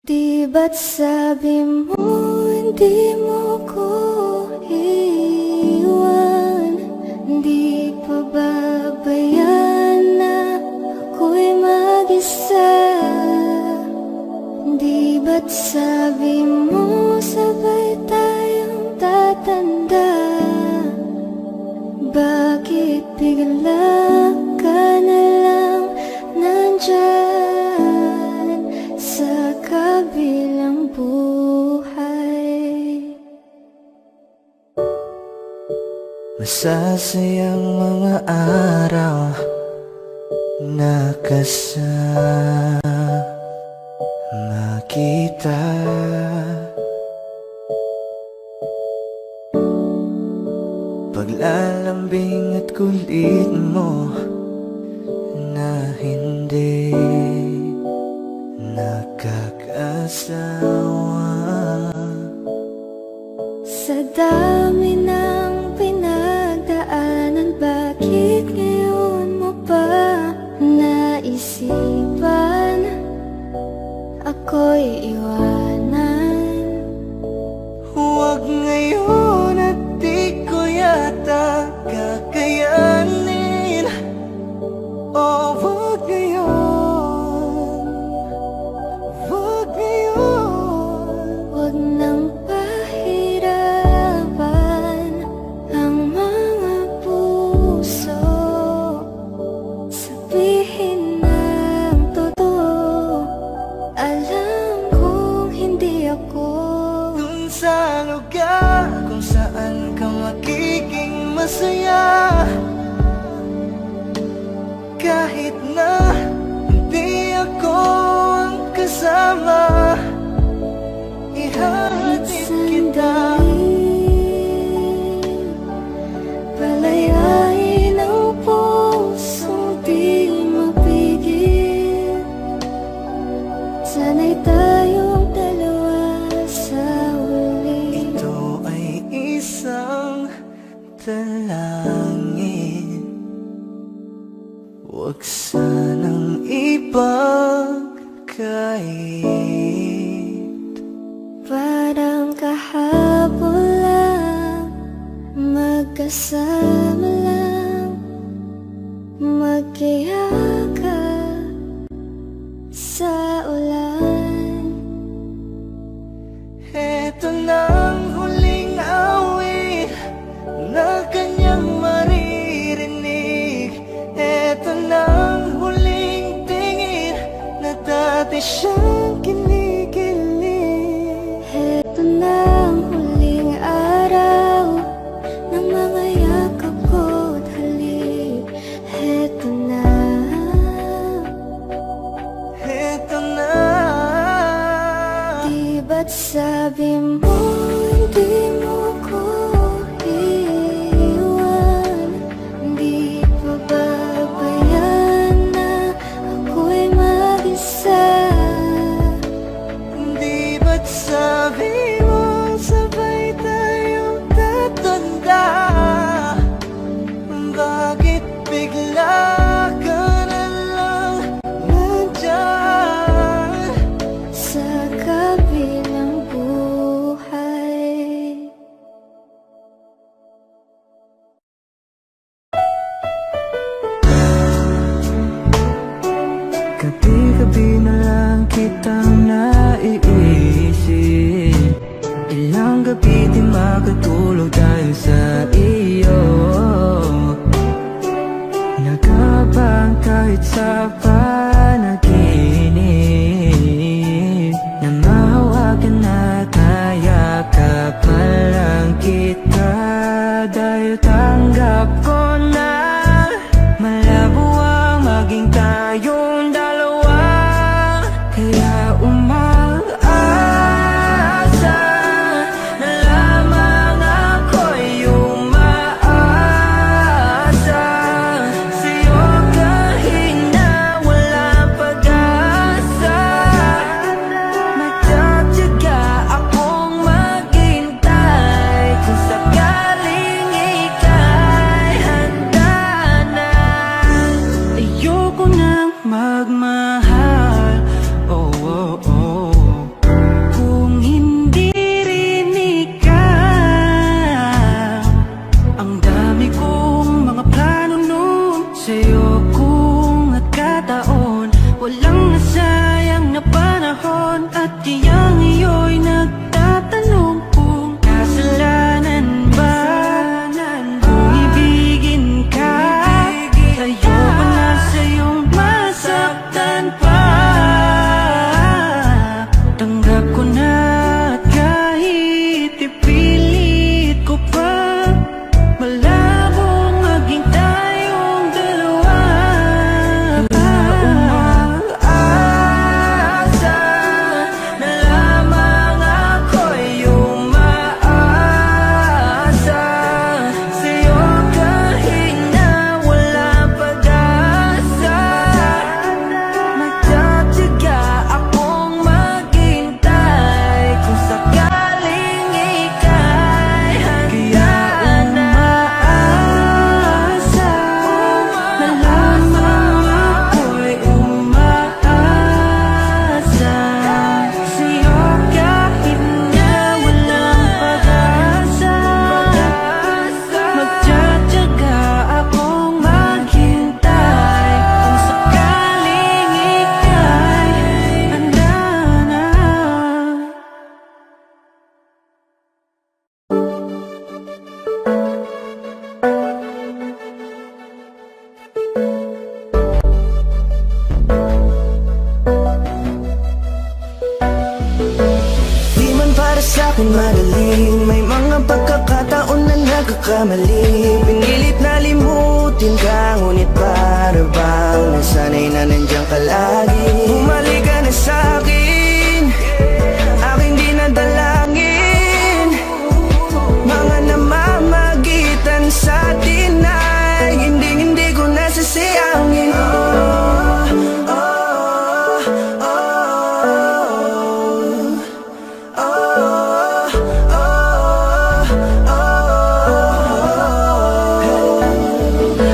Di ba't sabi mo hindi mo ko iwan? Di pa babayaan na ako'y mag-isa? Di ba't sabi mo sabay tayong tatanda? Bakit bigla ka na lang nandyan sa kabilang buhay? Masasayang mga araw na kasama kita. Paglalambing at kulit mo na hindi nakakasawa. Sa dami ng pinagdaanan, bakit ngayon mo pa naisipan ako'y iwanan? Huwag ngayon at di ko yata kakayanin. Oh, huwag ngayon, huwag ngayon. Huwag nang pahirapan ang mga puso. Sabihin ng totoo, alam kong hindi ako Dun sa lugar kung saan ka magiging masaya. Kahit na hindi ako ang kasama, ihatid kita. palayain ang pusong di mapigil. Sama lang magkayakap sa ulan. Eto nang huling awit na kanyang maririnig. Eto nang huling tingin na dati siyang kinikilig. Eto na ang huling araw ng mga yakap ko't halik. Eto na. Eto na. Di ba't sabi mo hindi mo ko iiwan? Di pa babayaan na ako'y mag-isa? Di ba't sabi mo sabay tayong tatanda? Bakit bigla ka na lang nandyan Sa kabilang buhay. Gabi-gabi na lang kitang naiisip. Ilang gabi di makatulog dahil sa iyo. Nagkabang kahit sa panaginip na mahawakan at nayakapan lang kita. Dahil tanggap ko na malabo ang maging tayong dalawa. Kaya umaasa na lamang ako'y umaasa sa'yo kahit na walang pag-asa. Nagtatyaga akong maghintay kung sakaling ika'y handa na. Ayoko nang magmahal, oh, oh, oh, kung hindi rin ikaw. Ang dami kong mga plano nun sa'yo kung nagkataon. Walang nasayang na panahon at tiyang iyo'y nagtatanong kung kasalanan ba kung ibigin ka. Ayoko na sa'yong masaktan pa. Tanggap ko na at kahit ipilit ko pa, malabong maging tayong dalawa. Umaasa na lamang ako'y umaasa sa'yo kahit na walang pag-asa. Nagtatyaga akong maghintay kung sakaling ika'y handa na. Umaasa na lamang ako'y umaasa sa'yo kahit na walang pag-asa. Magtsatsaga akong maghintay kung sakaling ika'y handa na. Di man para sa'kin magaling, may mga pagkakataon na nagkakamali. Pinilit na limutin ka, ngunit para bang nasanay na nandiyan ka lagi. Bumalik ka na sa'kin, aking dinadalangin. Mga namamagitan sa atin ay hindi ko nasasayangin.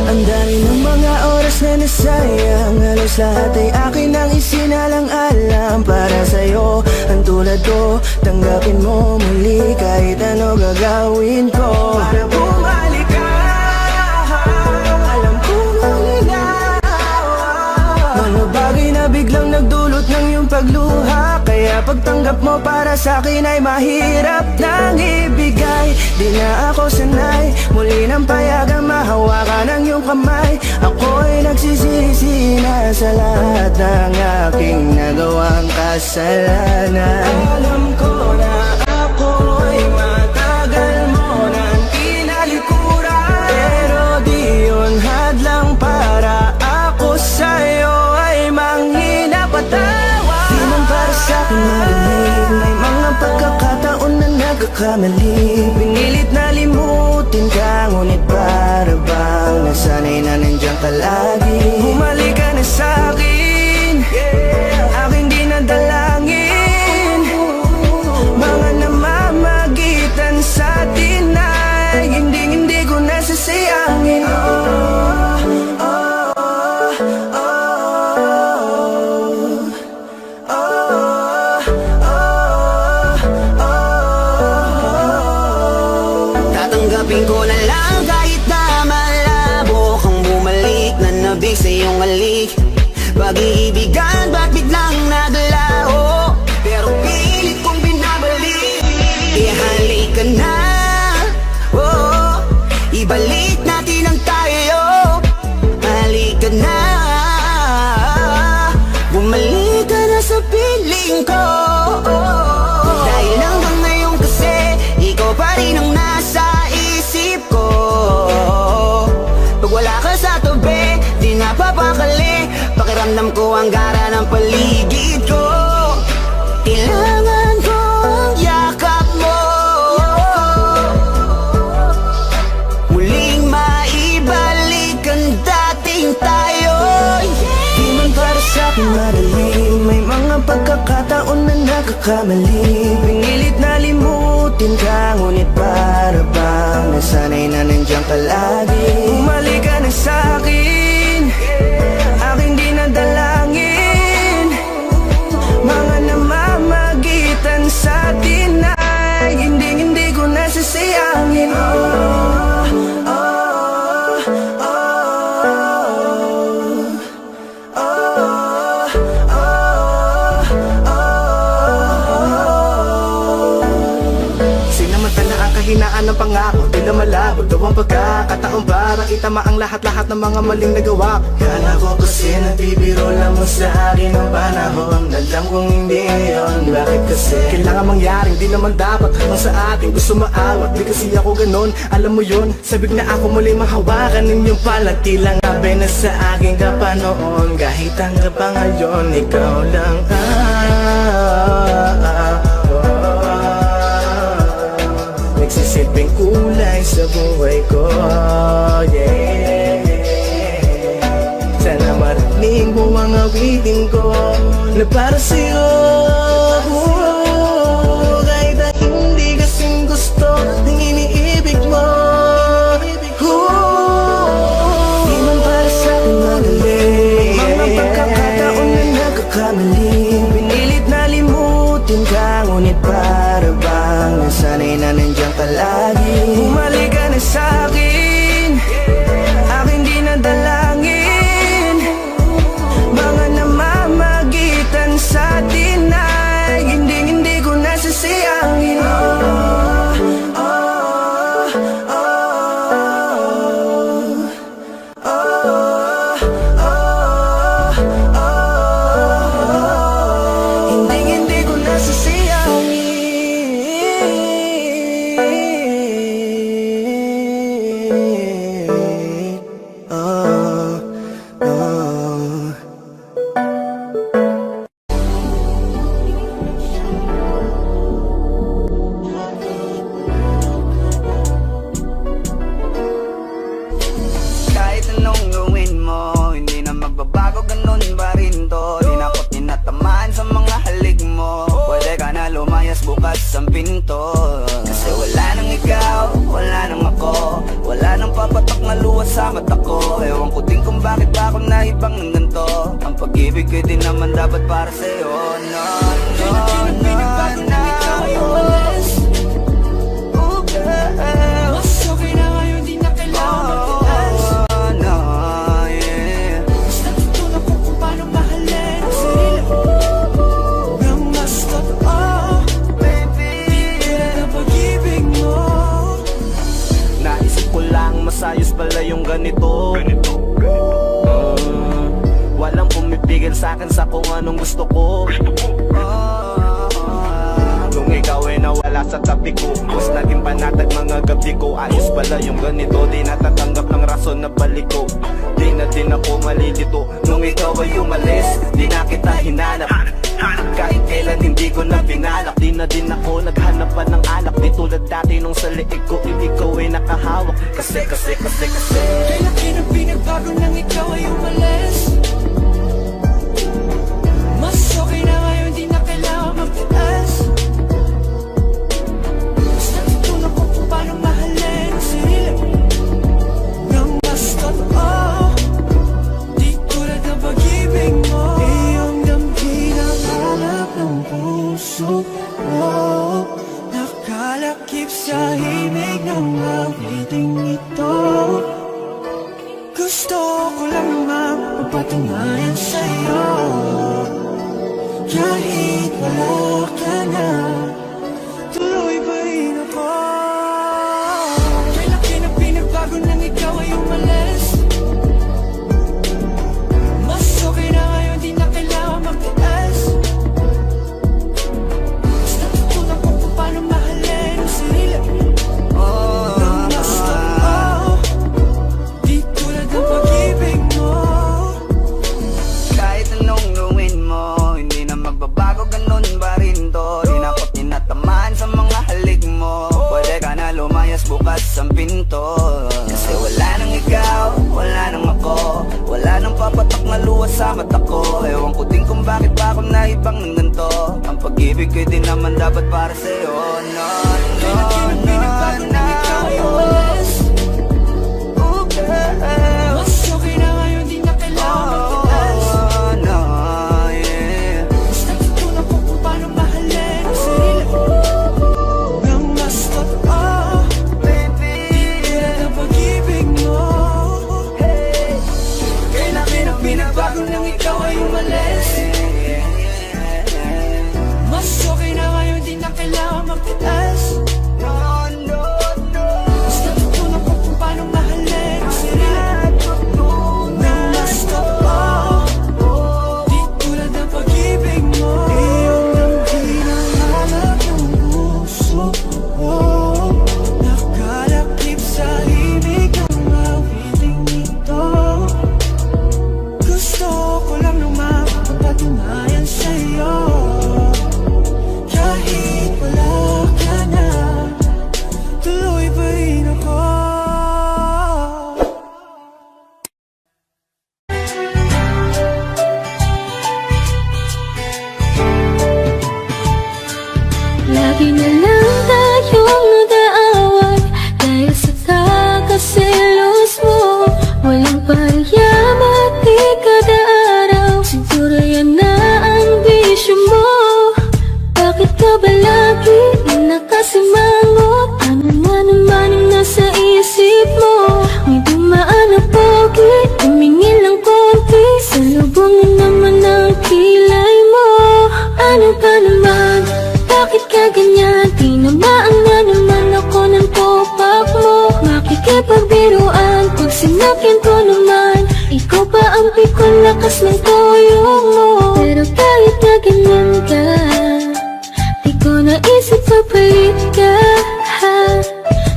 Ang dami ng mga oras na nasayang, halos lahat ay akin ang isinalang-alam para sa'yo. Ang tulad ko, tanggapin mo muli kahit ano gagawin ko para bumalik ka. pagtanggap mo para sa'kin ay mahirap nang ibigay. Di na ako sanay, muli nang payagang mahawakan ang iyong kamay. Ako'y nagsisisi na sa lahat ng aking nagawang kasalanan. Alam ko na ako'y matagal mo nang tinalikuran, pero di yun hadlang para ako sa'yo ay manghina patawa. Di man para sa'kin marinig, may mga pagkakataon na nagkakamali. Pinilit na limutin ka, ngunit para bang nasanay na nandiyan ka lagi. Bumalik ka na sa'kin, aking dinadalangin. Mga namamagitan sa atin ay hindi ko nasasayangin. Tatanggapin ko na lang kahit na malabo kang bumalik na nabig sa iyong halik. Pag-iibigan ba't biglang naglaho, pero pilit kong binabalik. Ihalik ka na, oh, ibalik natin ang tayo. Halik ka na, bumalik ka na sa piling ko. Dahil hanggang ngayon kasi ikaw pa rin ang nasa isip ko. Pag wala ka sa tabi, di napapakali. Pakiramdam ko ang gara ng paligid ko. Kailangan ko ang yakap mo, muling maibalik ang dating tayo. Di man para sa'kin madali, may mga pagkakataon na nagkakamali. Pinilit na limutin ka, ngunit para bang nasanay na nandiyan ka lagi. Bumalik ka na sa'kin, aking dinadalangin. Mga namamagitan sa atin ay hindi ko nasasayangin. Sinamantala ang kahinaan ng pangako, di na malabo daw ang pagkakataon para itama ang lahat-lahat ng mga maling nagawa ko. Kala ko kasi nagbibiro lang mo sa akin ang panahon. Alam kong hindi yun, bakit kasi kailangan mangyaring di naman dapat hanggang sa atin gusto maawat. Di kasi ako ganon, alam mo yun. Sabik na ako muli mahawakan ninyong palat. Tilang abe na sa aking kapanoon. Kahit hanggang pa ngayon, ikaw lang nagsisilbing kulay sa buhay ko, yeah. Sana marinig mo ang awitin ko na para sa'yo, kahit na hindi kasing gusto ng iniibig mo. Di man para sa'kin madali, mga pagkakataon na nagkakamali. Pinilit na limutin ka, ngunit para bang nasanay na nandiyan ka lagi. Bumalik ka na sa'kin, aking dinadalangin. Mga namamagitan sa atin ay hindi ko nasasayangin. Hindi ko nasasayangin. Kahit anong gawin mo, hindi na magbabago, ganun pa rin to. Di na ako't tinatamaan sa mga halik mo. Pwede ka na lumayas, bukas ang pinto. Kasi wala nang ikaw, wala nang ako, wala nang papatak na luha sa mata ko. Ewan ko din kung bakit ba ako naibang ng ganito. Ang pag-ibig ko din naman dapat para sa'yo. No, no, no, no. Oh, girl. Mas okay na ngayon, di na kailangan magtilas. Oh, no, yeah. Mas natutunan ko kung paano mahalin ang sarili ko ng mas totoo. yung ganito. Walang pumipigil sa'kin sa kung anong gusto ko. Nung ikaw ay nawala sa tabi ko, mas naging panatag mga gabi ko. Ayos pala yung ganito, di natatanggap ng rason na balik ko. Di na din ako malilito. Nung ikaw ay umalis, di na kita hinanap. Kahit kailan hindi ko na pinalak. Di na din ako naghanap pa ng alak. Di tulad dati nung sa liig ko, ikaw ay nakahawak. Kasi Kailan pinagbago nang ikaw ay umalis? Mas okay na ngayon, di na kailangan magtiis. Mas natutunan ko kung paano mahalin ang sarili nang mas totoo. Di tulad ng pag-ibig mo. Iyong damhin ang hanap ng puso ko. Nakalakip sa himig ng awiting ito. Gusto ko lang naman mapatunayan sa'yo. Kahit wala ka na, tuloy pa rin ako. Kailan pinagbago nang ikaw ay umalis? Mas okay na ngayon, di na kailangan magtiis. Mas natutunan ko kung paano mahalin ang sarili nang mas totoo. Di tulad ng pag-ibig mo. kahit anong gawin mo, hindi na magbabago, ganun pa rin to. Di na ako tinatamaan sa mga halik mo. Pwede ka na lumayas, bukas ang pinto. Kasi wala nang ikaw, wala nang ako. Wala nang papatak na luwas sa mata ko. Ewan ko din kung bakit pa ako naibang ng ganito. Ang pag-ibig ko din naman dapat para sa'yo. No, Kailan pinagbago nang ikaw ay umalis? Mas okay na ngayon, di na kailangan magtiis. Mas natutunan ko kung paano mahalin ang sarili nang mas totoo. Di tulad ng pag-ibig mo. Kailan pinagbago nang ikaw ay umalis? Mas okay na ngayon, di na kailangan magtiis. Mas natutunan ko kung paano mahalin ang sarili nang mas totoo. Di tulad ng pag-ibig mo. Iyong damhin ang hanap ng puso ko. Nakalakip sa himig ng awiting ito. Gusto ko lang naman mapatunayan sa'yo. Kahit wala ka na, tuloy pa rin ako. Lagi na lang tayong nag-aaway dahil sa kakaselos mo. Walang payaman di kada araw, siguro yan na ang bisyo mo. Bakit ka ba lagi nakasimangot? Ano na naman ang nasa isip mo? May dumaan na pogi, tumingin lang konti, salubungin naman ang kilay mo. Ano ba naman? Bakit ka ganyan? Tinamaan na naman ako ng topak mo. Makikipagbiruan pag sinakyan ko naman. Ikaw pa ang pikon, lakas ng toyong mo. Pero kahit na ganyan ka, di ko naisip papalit ka.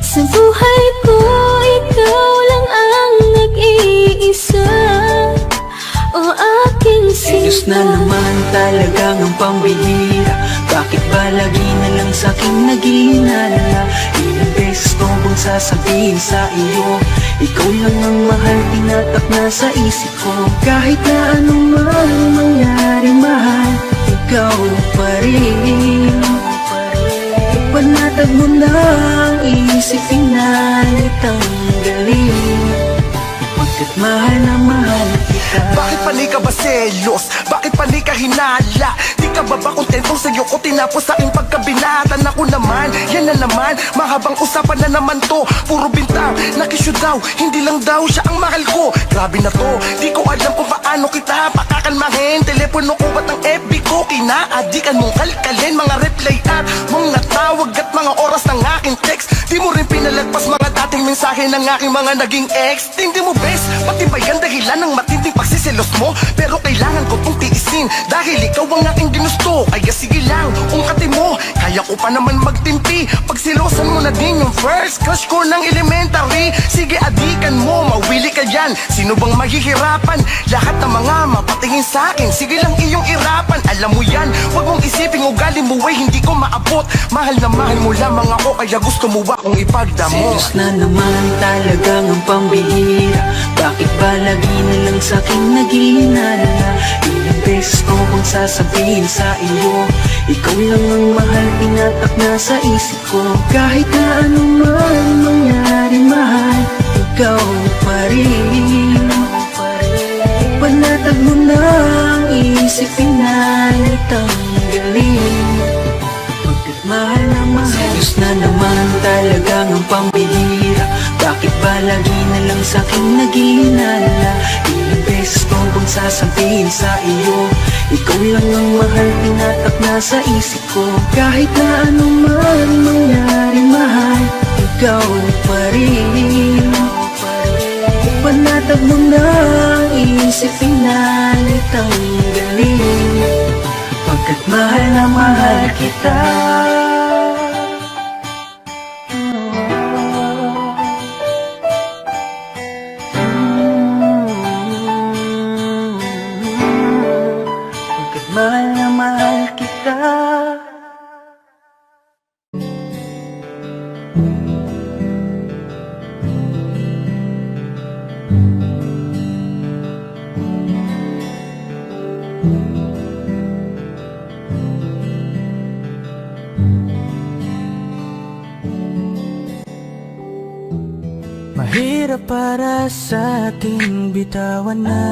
Sa buhay ko, ikaw lang ang nag-iisa. O aking Diyos na naman talagang ang pambihira. Bakit ba lagi na lang sa'king nag-iinala? Ilang beses ko bang sasabihin sa iyo, ikaw lang ang mahal, tinatak na sa isip ko. Kahit na anong man mangyari, mahal, ikaw pa rin. Panatag mo na ang isip, pinalitang galing. Pagkat mahal na mahal kita. Bakit pali ka ba selos? Bakit pali ka hinala? Di ka ba kontentong sa'yo ko tinapos sa aking pagkabinatan? Ako naman, yan na naman, mahabang usapan na naman to. Puro bintang, nakisyo daw, hindi lang daw siya ang mahal ko. Grabe na to, di ko alam kung paano kita pakakalmahin. Telepono ko ba't ang FB ko kinaadikan mong kalkalin? Mga reply at mga tawag at mga oras ng aking text, di mo rin pinalagpas mga dati dating mensahe ng aking mga naging ex. Hindi mo bes, pati ba yan dahilan ng matinding pagsiselos mo? Pero kailangan ko tong tiisin dahil ikaw ang aking ginusto. Kaya sige lang, ungkatin mo, kaya ko pa naman magtimpi. Pagsilosan mo na din yung first crush ko ng elementary. Sige adikan mo, mawili ka dyan. Sino bang mahihirapan? Lahat ng mga mapatingin sa akin, sige lang iyong irapan. Alam mo yan, huwag mong isipin ugali mo ay hindi ko maabot. Mahal na mahal mo lamang ako, kaya gusto mo akong ipagdamot. Selos na naman talagang ang pambihira. Bakit ba lagi na lang sa'king naghihinala? Ilang beses ko bang sasabihin sa iyo, ikaw lang ang mahal, tinatak na sa isip ko. Kahit na anuman mangyari mahal, ikaw pa rin. Panatag mo na ang isip, pinalit ang galing. Pagkat mahal na mahal, selos na naman talagang ang pambihira. Bakit ba lagi na lang sa'king naghihinala? Ilang beses ko bang sasabihin sa iyo, ikaw lang ang mahal, tinatak na sa isip ko. Kahit na anuman mangyari mahal, ikaw pa rin. Panatag mo na ang isip, pinalit ang galing. Pagkat mahal na mahal kita. Pagkat mahal na mahal kita. Mahirap para sa ating bitawan na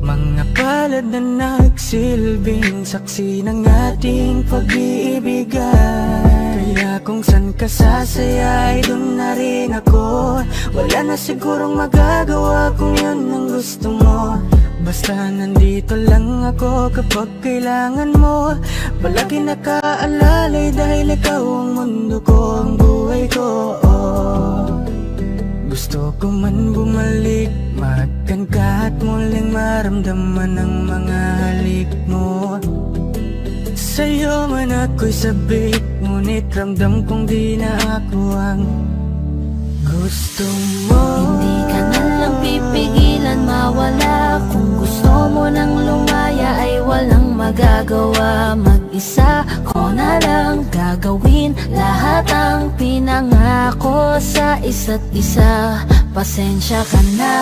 mga palad na nagsilbing saksi ng ating pag-iibigan. Kaya kung san ka sasaya ay dun na rin ako. Wala na sigurong magagawa kung yun ang gusto mo. Basta nandito lang ako kapag kailangan mo. Palagi nakaalalay dahil ikaw ang mundo ko, ang buhay ko. Gusto ko man bumalik, mahagkan ka at muling maramdaman ang mga halik mo. Sa'yo man ako'y sabik, ngunit ramdam kong di na ako ang gusto mo. Hindi ka na lang pipigilan mawala. Kung gusto mo nang lumaya ay walang magagawa. Mag-isa ko na lang gagawin lahat ang pinangako sa isa't isa. Pasensya ka na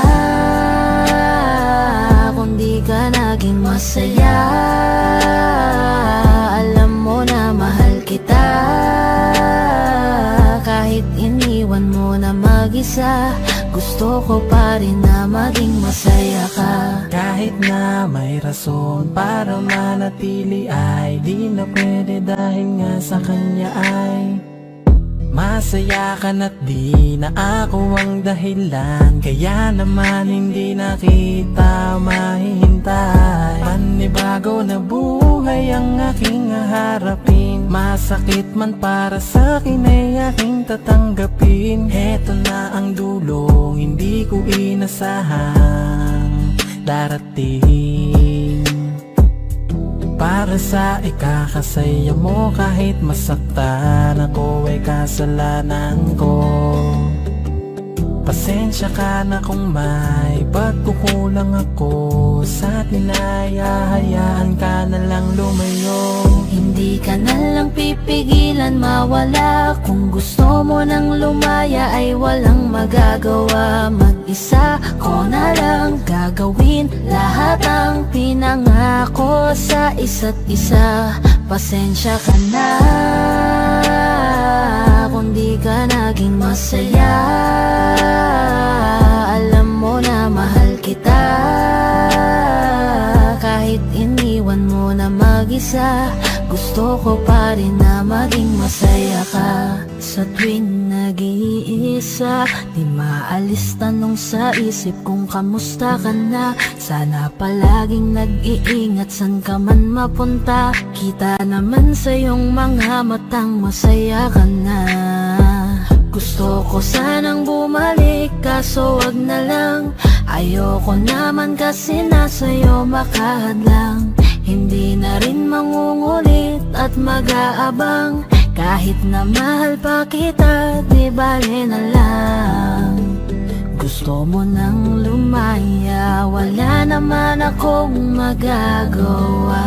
kung di ka naging masaya. Alam mo na mahal kita. Kahit iniwan mo na mag-isa, gusto ko pa rin na maging masaya ka. Kahit na may rason para manatili ay di na pwede dahil nga sa kanya ay masaya ka na't di na ako ang dahilan. Kaya naman hindi na kita mahihintay. Panibago na buhay ang aking haharapin. Masakit man para sa'kin ay aking tatanggapin. Heto na ang dulong hindi ko inasahang darating. Para sa ikakasaya mo kahit masaktan ako ay kasalanan ko. Pasensya ka na kung may pagkukulang ako sa atin ay hahayaan ka na lang lumayo. Hindi ka na lang pipigilan mawala. Kung gusto mo nang lumaya ay walang magagawa. Mag-isa ko na lang gagawin lahat ang pinangako sa isa't isa. Pasensya ka na kung di ka naging masaya. Alam mo na mahal kita. Kahit iniwan mo na mag-isa, gusto Gusto ko pa rin na maging masaya ka. Sa tuwing nag-iisa, di maalis tanong sa isip kung kamusta ka na. Sana palaging nag-iingat san ka man mapunta. Kita naman sa iyong mga matang masaya ka na. Gusto ko sanang bumalik kaso wag na lang. Ayoko naman kasi nasa'yo makahadlang. Hindi na rin mangungulit at mag-aabang. Kahit na mahal pa kita, di bale na lang. Gusto mo nang lumaya, wala naman akong magagawa.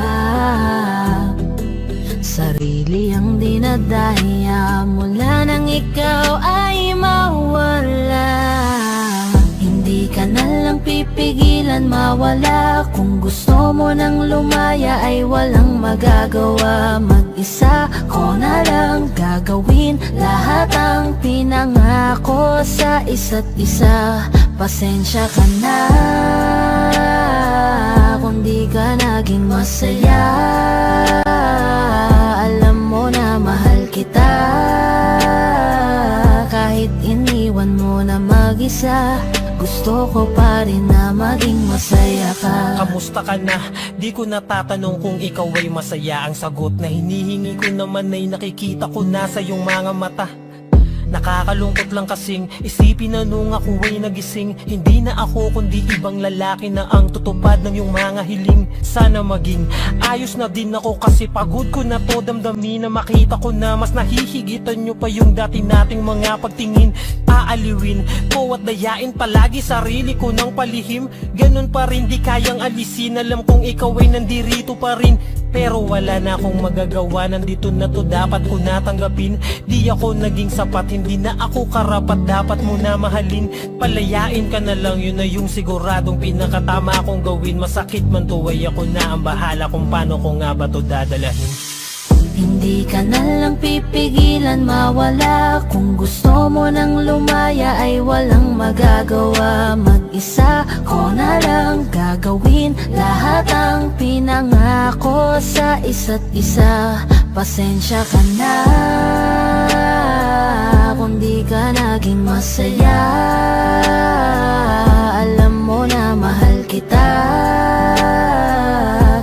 Sarili ang dinadaya mula nang ikaw ay mawala. Hindi ka na lang pipigilan mawala. Kung gusto mo nang lumaya ay walang magagawa. Mag-isa ko na lang gagawin lahat ang pinangako sa isa't isa. Pasensya ka na kung di ka naging masaya. Alam mo na mahal kita, kahit iniwan mo na mag-isa. Gusto ko pa rin na maging masaya ka. Kamusta ka na? Di ko natatanong kung ikaw ay masaya. Ang sagot na hinihingi ko naman ay nakikita ko na sa iyong mga mata. Nakakalungkot lang kasing isipin na nung ako ay nagising, hindi na ako kundi ibang lalaki na ang tutupad ng iyong mga hiling. Sana maging ayos na din ako kasi pagod ko na to damdamin na makita ko na mas nahihigitan nyo pa yung dati nating mga pagtingin. Aaliwin ko at dayain palagi sarili ko ng palihim. Ganun pa rin di kayang alisin, alam kong ikaw ay nandirito pa rin. Pero wala na akong magagawa, nandito na to dapat ko natanggapin. Di ako naging sapat, hindi na ako karapat, dapat mo na mahalin. Palayain ka na lang, yun na yung siguradong pinakatama akong gawin. Masakit man to ay ako na ang bahala kung paano ko nga ba to dadalahin. Hindi ka na lang pipigilan mawala. Kung gusto mo nang lumaya ay walang magagawa. Mag-isa ko na lang gagawin lahat ang pinangako sa isa't isa. Pasensya ka na kung di ka naging masaya. Alam mo na mahal kita,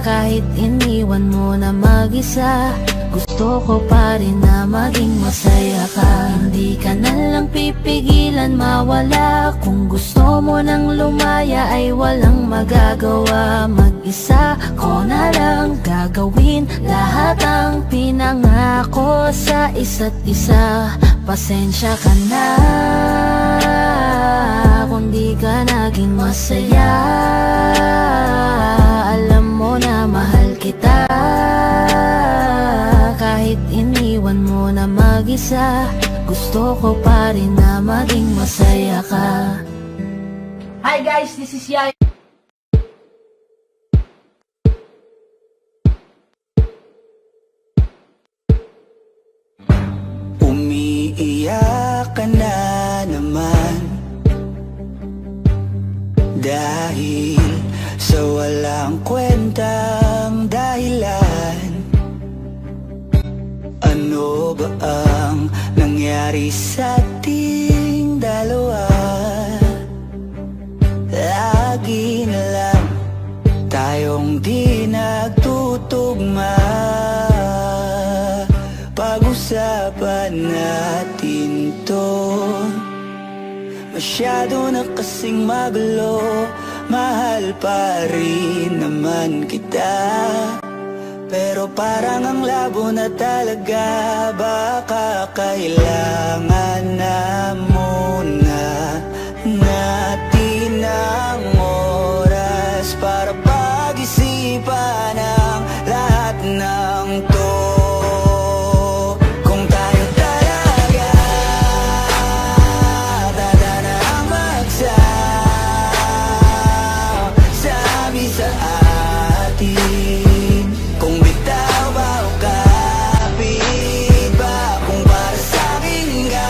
kahit iniwan mo na mag-isa. Gusto ko pa rin na maging masaya ka. Hindi ka na lang pipigilan mawala. Kung gusto mo nang lumaya ay walang magagawa. Mag-isa ko na lang gagawin lahat ang pinangako sa isa't isa. Pasensya ka na kung di ka naging masaya. Alam mo na mahal kita, kahit iniwan mo na mag-isa. Gusto ko pa rin na maging masaya ka. Hi guys, this is Yaya. Umiiyak ka na naman dahil sa walang kwentang dahilan. Ano ba ang nangyari sa ating dalawa? Lagi na lang tayong di nagtutugma. Pag-usapan natin to. Masyado na kasing magulo. Mahal pa rin naman kita, pero parang ang labo na talaga. Baka kailangan na muna natin ang oras para pag-isipan ang lahat ng to. Kung tayo talaga tatanang magsasabi sa atin. Kung bitaw ba o kapit ba, kung para sa'kin ka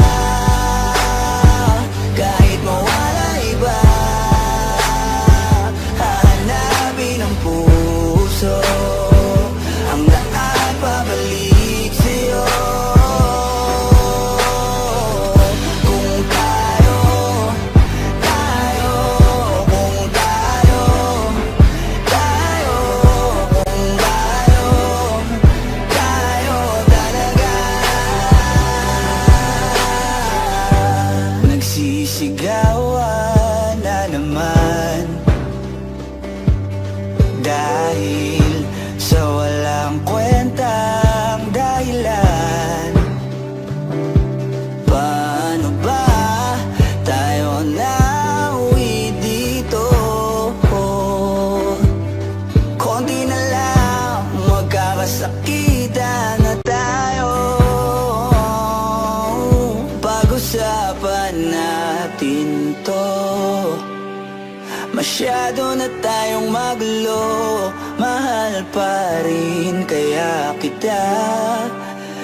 Masyado na tayong magulo, mahal pa rin kaya kita.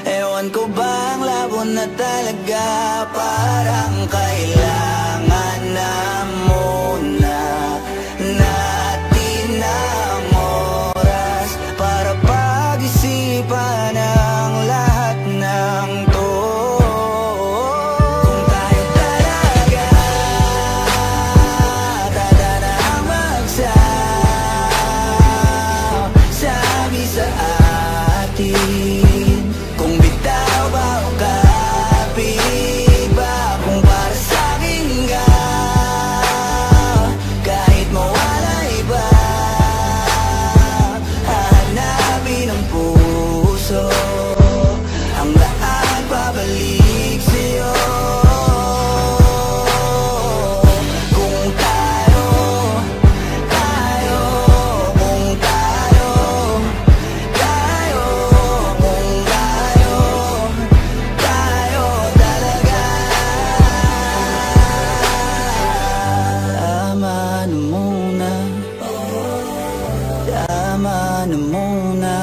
Ewan ko bang labo na talaga, parang kailangan na muna natin ang oras para pag-isipan ang lahat ng to. Kung tayo talaga tatanang magsasabi sa atin, kung bitaw ba o kapit ba, kung para sa'kin ka, kahit mawala iba, hahanapin ang puso, ang lahat babalik sa'yo. Kung tayo, kung tayo, kung tayo talaga. Tama na muna, tama na muna,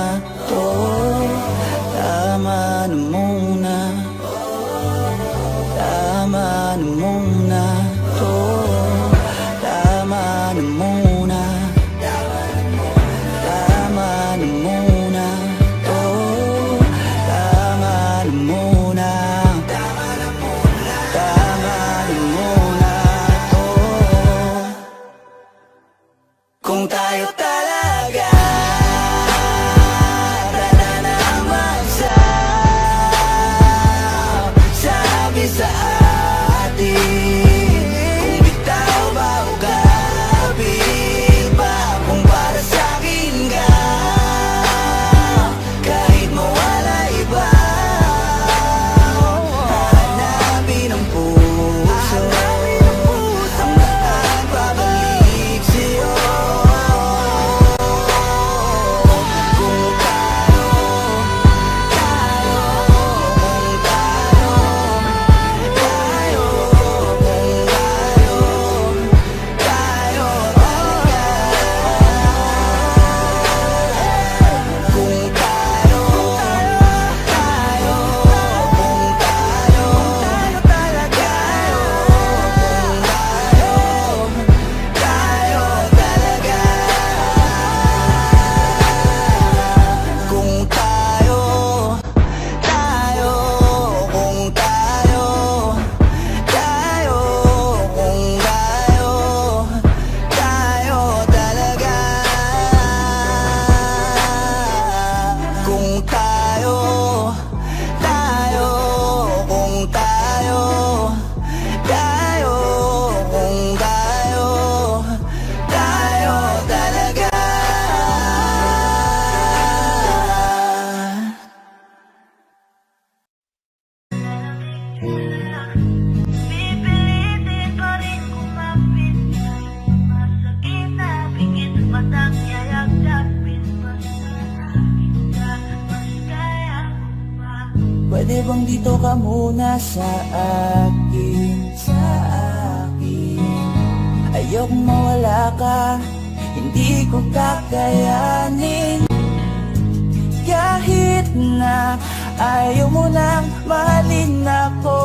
tama na muna, tama na muna, tama na muna, tama na muna, tama na muna, tama na muna. Kung tayo talaga tatanang magsasabi sa atin, kung bitaw ba o kapit ba, kung para sa'kin ka, kahit mawala iba, hahanapin ang puso, ang lahat babalik sa'yo. Kung tayo, kung tayo, tayo talaga. Kung tayo, kung tayo talaga. Tayo talaga. Kung tayo, kung tayo, kung tayo talaga. Kung tayo, kung tayo, kung tayo talaga. Pipilitin pa rin kumapit, masakit na pigit matang yayagdapin, basta nakita, mas kaya ko pa. Pwede bang dito ka muna sa akin, ayokong mawala ka, hindi ko kakayanin. Kahit na ayaw mo nang mahalin ako,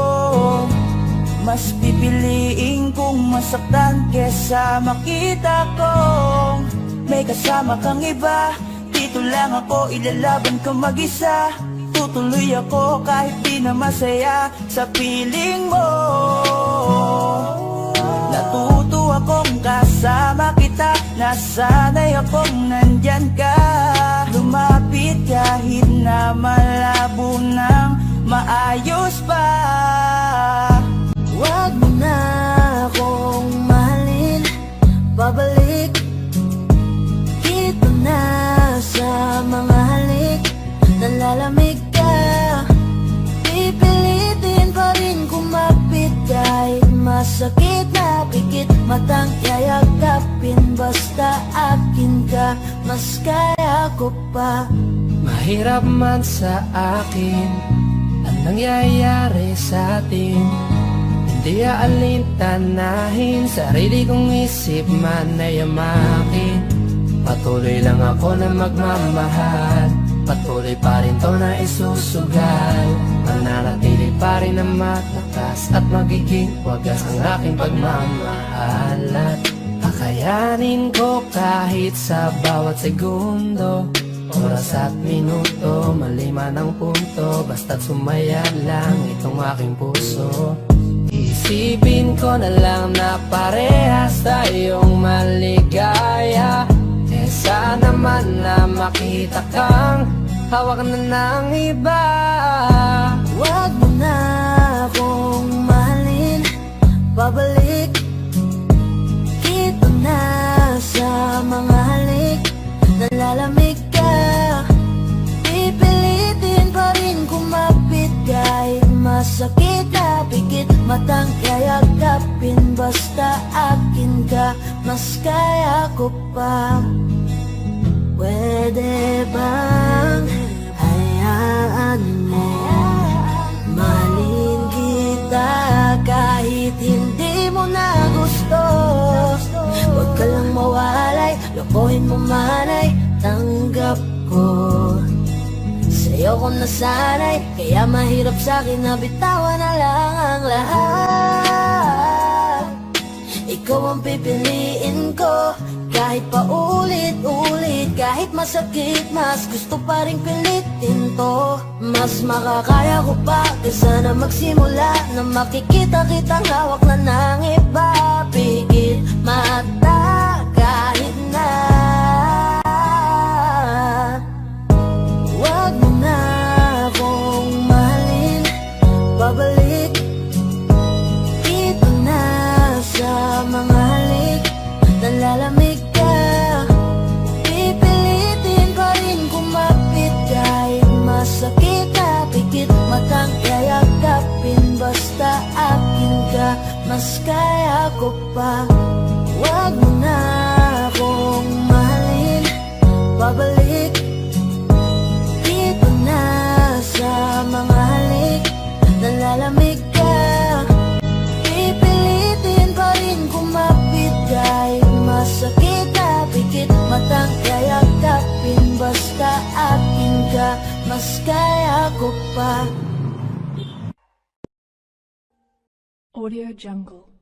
mas pipiliin kong masaktan kesa makita kong may kasama kang iba. Dito lang ako, ilalaban ko mag-isa. Tutuloy ako kahit di na masaya sa piling mo. Natuto akong kasama kita, nasanay akong nandyan ka. Lumapit kahit na malabo nang maayos pa. Huwag mo na akong mahalin, babalik dito na sa mga halik. Nalalamig ka, pipilitin pa rin kumapit kahit masakit na pikit matang yayagapin. Basta akin ka, mas kaya ko pa. Mahirap man sa akin ang nangyayari sa atin. Di aalintanahin, sarili kong isip man ay amakin. Patuloy lang ako na magmamahal, patuloy pa rin to na isusugal. Mananatili pa rin na matakas at magiging wagas ang aking pagmamahal. At kakayanin ko kahit sa bawat segundo, oras at minuto, maliman ang punto, basta't sumaya lang itong aking puso. Isipin ko na lang na parehas tayong maligaya. Sana man na makita kang hawak na ng iba. Huwag mo na akong mahalin, babalik dito na sa mga halik. Nalalamig ka, pipilitin pa rin kumapit kahit masakit na pikit. Matang kayagapin, basta akin ka, mas kaya ko pa. Pwede bang hayaan mo mahalin kita kahit hindi mo na gusto? Huwag ka lang mawalay, lokohin mo man ay tanggap ko. Sa'yo ko nasanay, kaya mahirap sa'kin na bitawan na lang ang lahat. Ikaw ang pipiliin ko, kahit pa ulit-ulit, kahit masakit, mas gusto pa rin pilitin to. Mas makakaya ko pa kaysa na magsimula na makikita kitang hawak na ng iba. Pigil mata kahit na. Huwag mo na akong mahalin, babalik dito na sa mga halik. Nalalamig ka, pipilitin pa rin kumapit kahit masakit na pikit. Matang kayagapin, basta akin ka, mas kaya ko pa. Huwag mo na akong mahalin, babalik dito na sa mga halik. Nalalamig ka, pipilitin pa rin kumapit kahit masakit na pikit. Matang kayagapin, basta akin ka, mas kaya ko pa. Audio Jungle.